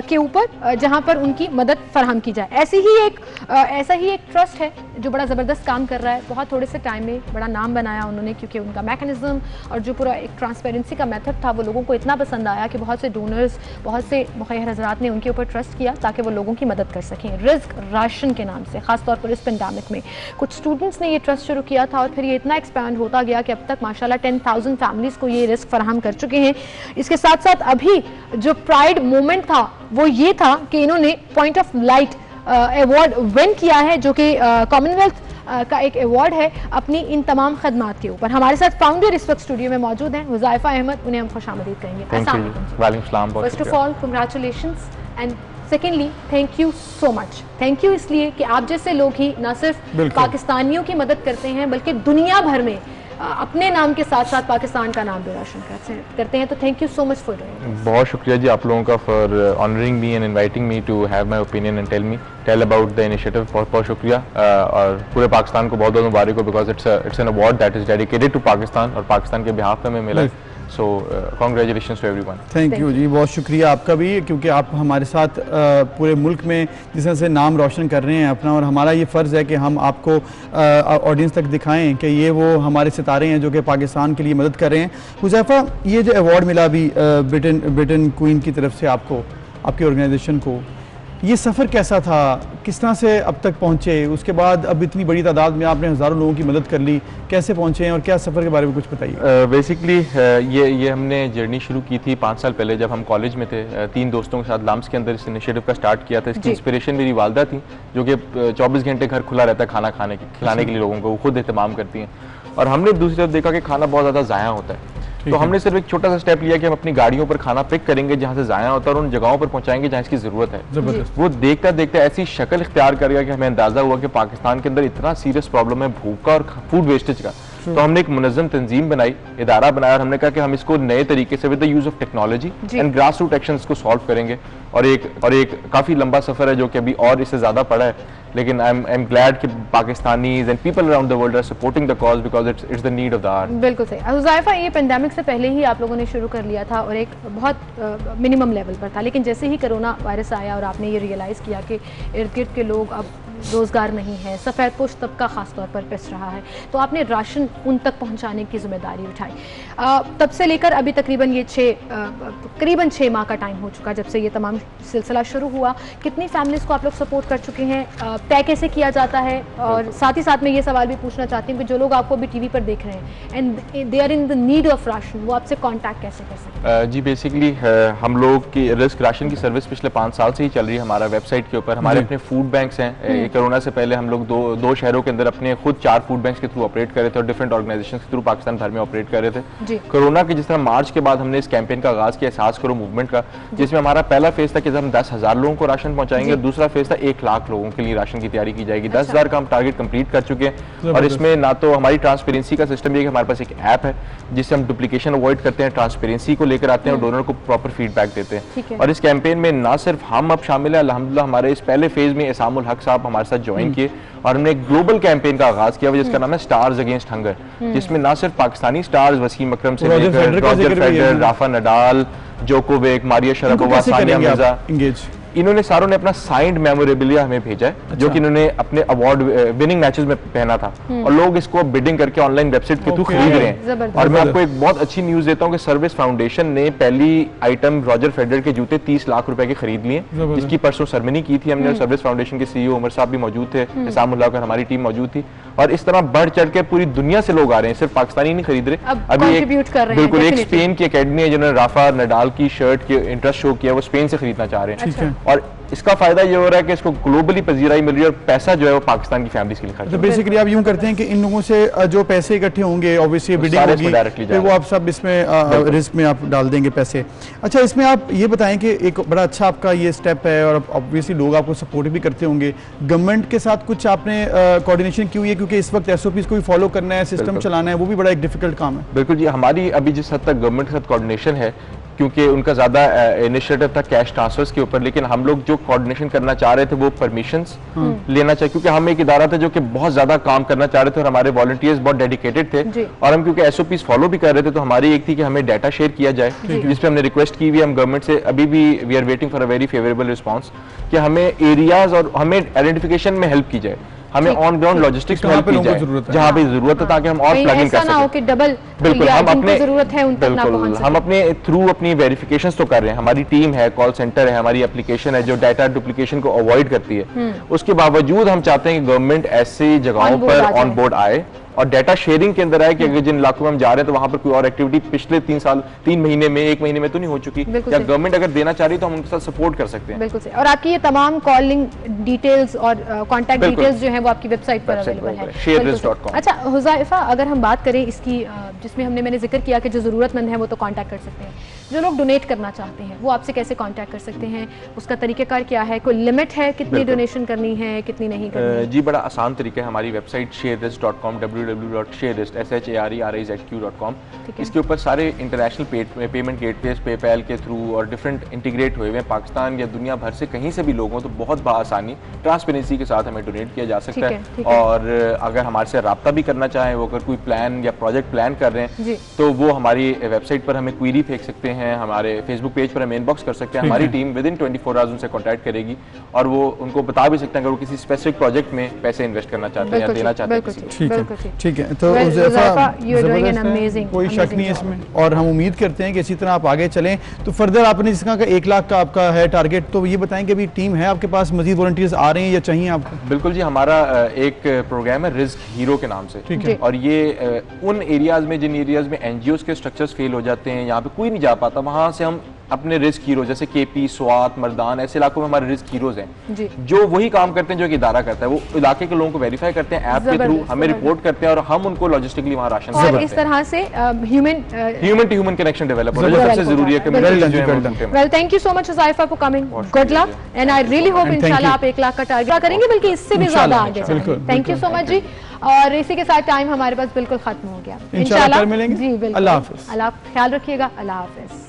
के ऊपर, जहां पर उनकी मदद फराहम की जाए। ऐसा ही एक ट्रस्ट है जो बड़ा ज़बरदस्त काम कर रहा है, बहुत थोड़े से टाइम में बड़ा नाम बनाया उन्होंने, क्योंकि उनका मैकेनिज्म और जो पूरा एक ट्रांसपेरेंसी का मेथड था वो लोगों को इतना पसंद आया कि बहुत से डोनर्स, बहुत से मुखय्यर हजरात ने उनके ऊपर ट्रस्ट किया ताकि वो लोगों की मदद कर सकें। रिस्क राशन के नाम से, खासतौर पर इस पेंडेमिक में कुछ स्टूडेंट्स ने ये ट्रस्ट शुरू किया था, और फिर ये इतना एक्सपैंड होता गया कि अब तक माशाल्लाह 10,000 फैमिलीज़ को ये रिस्क फराहम कर चुके हैं। इसके साथ साथ अभी जो प्राइड मोमेंट था वो ये था कि इन्होंने point of light award win किया है, जो कि कॉमनवेल्थ का एक अवार्ड है अपनी इन तमाम खदमात के ऊपर। हमारे साथ फाउंडर इस वक्त स्टूडियो में मौजूद हैं, हुज़ैफा अहमद, उन्हें हम खुशामदीद कहेंगे। First of all congratulations, and secondly thank you so much. Thank you इसलिए कि आप जैसे लोग ही न सिर्फ पाकिस्तानियों की मदद करते हैं बल्कि दुनिया भर में अपने नाम के साथ साथ पाकिस्तान का नाम भी रोशन करते हैं, तो thank you so much for doing. बहुत शुक्रिया जी आप लोगों का for honoring me and inviting me to have my opinion and tell about the initiative. बहुत बहुत शुक्रिया, और पूरे पाकिस्तान को बहुत बहुत मुबारक हो, because it's an award that is dedicated to Pakistan, और पाकिस्तान के बिहाफ में मिला। So congratulations to everyone. Thank you ji, बहुत शुक्रिया आपका भी, क्योंकि आप हमारे साथ पूरे मुल्क में जिस तरह से नाम रोशन कर रहे हैं अपना, और हमारा ये फ़र्ज़ है कि हम आपको ऑडियंस तक दिखाएं कि ये वो हमारे सितारे हैं जो कि पाकिस्तान के लिए मदद कर रहे हैं। हुज़ैफा, ये जो अवार्ड मिला अभी ब्रिटेन क्वीन की तरफ से आपको, आपकी ऑर्गेनाइजेशन को, ये सफ़र कैसा था, किस तरह से अब तक पहुँचे, उसके बाद अब इतनी बड़ी तादाद में आपने हज़ारों लोगों की मदद कर ली, कैसे पहुँचे हैं और क्या सफ़र के बारे में कुछ बताइए। बेसिकली ये हमने जर्नी शुरू की थी 5 साल पहले जब हम कॉलेज में थे। 3 दोस्तों के साथ लाम्स के अंदर इस इनिशिएटिव का स्टार्ट किया था। इसकी इंस्पिरेशन मेरी वालदा थी, जो कि 24 घंटे घर खुला रहता है खाना खिलाने के लिए लोगों को, वो खुद एहतमाम करती हैं। और हमने दूसरी तरफ देखा कि खाना बहुत ज़्यादा ज़ाया होता है, तो हमने सिर्फ एक छोटा सा स्टेप लिया कि हम अपनी गाड़ियों पर खाना पिक करेंगे जहाँ से ज़ाया होता है और उन जगहों पर पहुँचाएंगे जहाँ इसकी ज़रूरत है। वो देखते देखते ऐसी शक्ल इख्तियार कर गया कि हमें अंदाज़ा हुआ कि पाकिस्तान के अंदर इतना सीरियस प्रॉब्लम है भूख का और फूड वेस्टेज का। तो हमने एक मुनज़्ज़म तंजीम बनाई, इदारा बनाया और हमने कहा कि हम इसको नए तरीके से with the use of technology and grass root actions को सॉल्व करेंगे। और एक काफ़ी लंबा सफ़र है जो कि अभी और इससे ज़्यादा पड़ा है, लेकिन आई एम ग्लैड कि Pakistanis and people around the world are supporting the cause because it's the need of the hour. बिल्कुल सही। हुज़ैफा, ये पेंडेमिक से पहले ही आप लोगों ने शुरू कर लिया था और एक बहुत मिनिमम लेवल पर था, लेकिन जैसे ही कोरोना वायरस आया और आपने ये रियलाइज़ किया कि इर्द गिर्द के लोग अब रोज़गार नहीं है, सफ़ेद पोश तबका ख़ास तौर पर पिस रहा है, तो आपने राशन उन तक पहुंचाने की जिम्मेदारी उठाई। तब से लेकर अभी तकरीबन ये करीबन 6 माह का टाइम हो चुका जब से ये तमाम सिलसिला शुरू हुआ। कितनी फैमिलीज़ को आप लोग सपोर्ट कर चुके हैं, तय कैसे किया जाता है? और साथ ही साथ मैं ये सवाल भी पूछना चाहती हूँ कि जो लोग आपको अभी टीवी पर देख रहे हैं and they are in the need of ration, वो आपसे कॉन्टैक्ट कैसे कर सकते हैं? जी बेसिकली हम लोग की रिस्क राशन की सर्विस पिछले 5 साल से ही चल रही है हमारा वेबसाइट के ऊपर। हमारे अपने फूड बैंक्स हैं। कोरोना से पहले हम लोग दो शहरों के अंदर अपने खुद 4 फूड बैंक्स के थ्रू ऑपरेट कर रहे थे और डिफरेंट ऑर्गेनाइजेशंस के थ्रू पाकिस्तान भर में ऑपरेट कर रहे थे। कोरोना के जिस तरह मार्च के बाद हमने इस कैंपेन का आगाज किया एहसास करो मूवमेंट का, जिसमें हमारा पहला फेज था कि हम 10,000 लोगों को राशन पहुंचाएंगे, दूसरा फेज था 1 लाख लोगों के लिए राशन की तैयारी की जाएगी। 10,000 का हम टारगेट कंप्लीट कर चुके हैं। और इसमें ना तो हमारी ट्रांसपेरेंसी का सिस्टम ये कि हमारे पास एक ऐप है जिससे हम डुप्लीकेशन अवॉइड करते हैं, ट्रांसपेरेंसी को लेकर आते हैं और डोनर को प्रॉपर फीडबैक देते हैं। और इस कैंपेन में ना सिर्फ हम अब शामिल है, अल्हम्दुलिल्लाह हमारे इस पहले फेज में एहसामुल हक साहब हमारे साथ ज्वाइन किए और हमने एक ग्लोबल कैंपेन का आगाज किया जिसका नाम है स्टार्स अगेंस्ट हंगर, जिसमें ना सिर्फ पाकिस्तानी स्टार्स वसीम अकरम से लेकर Roger Federer, Rafa Nadal, Djokovic, Maria Sharapova, Sania Mirza, इन्होंने सारों ने अपना साइंड मेमोरेबिलिया हमें भेजा है जो कि इन्होंने अपने अवार्ड विनिंग मैचेस में पहना था और लोग इसको बिडिंग करके ऑनलाइन वेबसाइट के थ्रू खरीद रहे हैं। और मैं आपको एक बहुत अच्छी न्यूज देता हूं कि सर्विस फाउंडेशन ने पहली आइटम रॉजर फेडरर के जूते 30 लाख रुपए के खरीद लिए, जिसकी परसों सेरेमनी की थी हमने। सर्विस फाउंडेशन के सीईओ उमर साहब भी मौजूद थे, इसामुल्लाह और हमारी टीम मौजूद थी। और इस तरह बढ़ चढ़ के पूरी दुनिया से लोग आ रहे हैं, सिर्फ पाकिस्तानी नहीं खरीद रहे। अभी बिल्कुल एक स्पेन की अकेडमी है जिन्होंने राफा नडाल की शर्ट के इंटरेस्ट शो किया, वो स्पेन से खरीदना चाह रहे हैं। और इसका फायदा ये हो रहा है कि इसको ग्लोबली पजीराई मिल रही है और पैसा जो है वो पाकिस्तान की फैमिलीज के लिए खर्च। तो बेसिकली आप यूं करते हैं कि इन लोगों से जो पैसे इकट्ठे होंगे ऑब्वियसली बिडिंग होगी, फिर वो आप सब इसमें रिस्क में आप डाल देंगे पैसे। अच्छा, इसमें आप ये बताएं कि एक बड़ा अच्छा आपका ये स्टेप है और ऑब्वियसली लोग आपको सपोर्ट भी करते होंगे, गवर्नमेंट के साथ कुछ आपने कोऑर्डिनेशन की हुई है? क्योंकि इस वक्त SOPs को भी फॉलो करना है, सिस्टम चलाना है, वो भी बड़ा एक डिफिकल्ट काम है। बिल्कुल जी, हमारी अभी जिस हद तक गवर्नमेंट के साथ कोऑर्डिनेशन है, क्योंकि उनका ज़्यादा इनिशिएटिव था कैश ट्रांसफर्स के ऊपर, लेकिन हम लोग जो कोऑर्डिनेशन करना चाह रहे थे वो परमिशंस लेना चाहिए, क्योंकि हम एक इदारा था जो कि बहुत ज़्यादा काम करना चाह रहे थे और हमारे वॉलंटियर्स बहुत डेडिकेटेड थे। और हम क्योंकि SOPs फॉलो भी कर रहे थे तो हमारी एक थी कि हमें डाटा शेयर किया जाए, जिस पे हमने रिक्वेस्ट की हुई हम गवर्नमेंट से। अभी भी we are waiting for a very favourable response कि हमें एरियाज और हमें आइडेंटिफिकेशन में हेल्प की जाए, हमें ऑन ग्राउंड लॉजिस्टिक्स में हेल्प की जाए जहाँ पे जरूरत है, ताकि हम और प्लगइन कर सकें। बिल्कुल, हम अपने जरूरत है उन तक ना पहुंच सकें। हम अपने थ्रू अपनी वेरिफिकेशंस तो कर रहे हैं, हमारी टीम है, कॉल सेंटर है, हमारी एप्लीकेशन है जो डाटा डुप्लीकेशन को अवॉइड करती है। उसके बावजूद हम चाहते हैं कि गवर्नमेंट ऐसी जगहों पर ऑन बोर्ड आए और डाटा शेयरिंग के अंदर आए कि अगर जिन इलाकों में हम जा रहे हैं तो वहां पर कोई और एक्टिविटी पिछले 3 महीने में 1 महीने में तो नहीं हो चुकी, या गवर्नमेंट अगर देना चाह रही तो हम उनके साथ सपोर्ट कर सकते हैं। बिल्कुल सही। और आपकी ये तमाम कॉलिंग डिटेल्स और कॉन्टैक्ट डिटेल्स जो है वो आपकी वेबसाइट पर अवेलेबल है, shareris.com। अच्छा हुज़ैफा, अगर हम बात करें इसकी जिसमें मैंने जिक्र किया कि जो जरूरतमंद है वो तो कॉन्टैक्ट कर सकते हैं, जो लोग डोनेट करना चाहते हैं वो आपसे कैसे कॉन्टैक्ट कर सकते हैं? उसका तरीकेकार क्या है? कोई लिमिट है कितनी डोनेशन करनी है, कितनी नहीं करनी? जी बड़ा आसान तरीका है, हमारी वेबसाइट shareris.com www.shareris.com। इसके ऊपर सारे इंटरनेशनल पेमेंट गेटवेज पेपैल के थ्रू और डिफरेंट इंटीग्रेट हुए हैं। पाकिस्तान या दुनिया भर से कहीं से भी लोग हों तो बहुत बआसानी ट्रांसपेरेंसी के साथ हमें डोनेट किया जा सकता है। और अगर हमारे से रब्ता भी करना चाहें, वो अगर कोई प्लान या प्रोजेक्ट प्लान कर रहे हैं तो वो हमारी वेबसाइट पर हमें क्वेरी फेंक सकते हैं हैं, हमारे फेसबुक पेज पर हमें इनबॉक्स कर सकते हैं। हमारी टीम विद इन 24 आवर्स उनसे कॉन्टैक्ट करेगी और वो उनको बता भी सकते हैं अगर वो किसी स्पेसिफिक प्रोजेक्ट में पैसे इन्वेस्ट करना चाहते हैं या देना चाहते हैं। ठीक है, तो कोई शक नहीं है इसमें और हम उम्मीद करते हैं कि इसी तरह आप आगे चलें। तो फर्दर आपने जिस तरह का 1 लाख का आपका है टारगेट, तो ये बताएं कि अभी टीम है आपके पास, मजीद वॉलंटियर्स आ रहे हैं या चाहिए आपको? बिल्कुल जी, हमारा एक प्रोग्राम है रिस्क हीरो के नाम से। ठीक है। और ये उन एरियाज में जिन एरियाज में एनजीओज के स्ट्रक्चर्स फेल हो जाते हैं, यहाँ पे कोई नहीं जा पाता, वहां से हम अपने रिस्क हीरो जैसे केपी, स्वात, मर्दान ऐसे इलाकों में हमारे रिस्क हीरोज हैं जो वही काम करते हैं जो एक इदारा करता है। वो इलाके के लोगों को वेरीफाई करते हैं, ऐप के थ्रू हमें रिपोर्ट करते हैं और हम उनको लॉजिस्टिकली वहाँ राशन और इस तरह से human to human connection develop हो रहा है, सबसे जरूरी है। Well, thank you so much Huzaifa for coming, good luck and I really hope इंशाल्लाह आप 1 लाख का टारगेट करेंगे, बल्कि इससे भी ज्यादा आगे जाएंगे। थैंक यू सो मच जी। और इसी के साथ टाइम हमारे पास बिल्कुल खत्म हो गया। इंशाल्लाह मिलेंगे जी, बिल्कुल। अल्लाह हाफिज़। ख्याल रखिएगा। अल्लाह हाफिज़।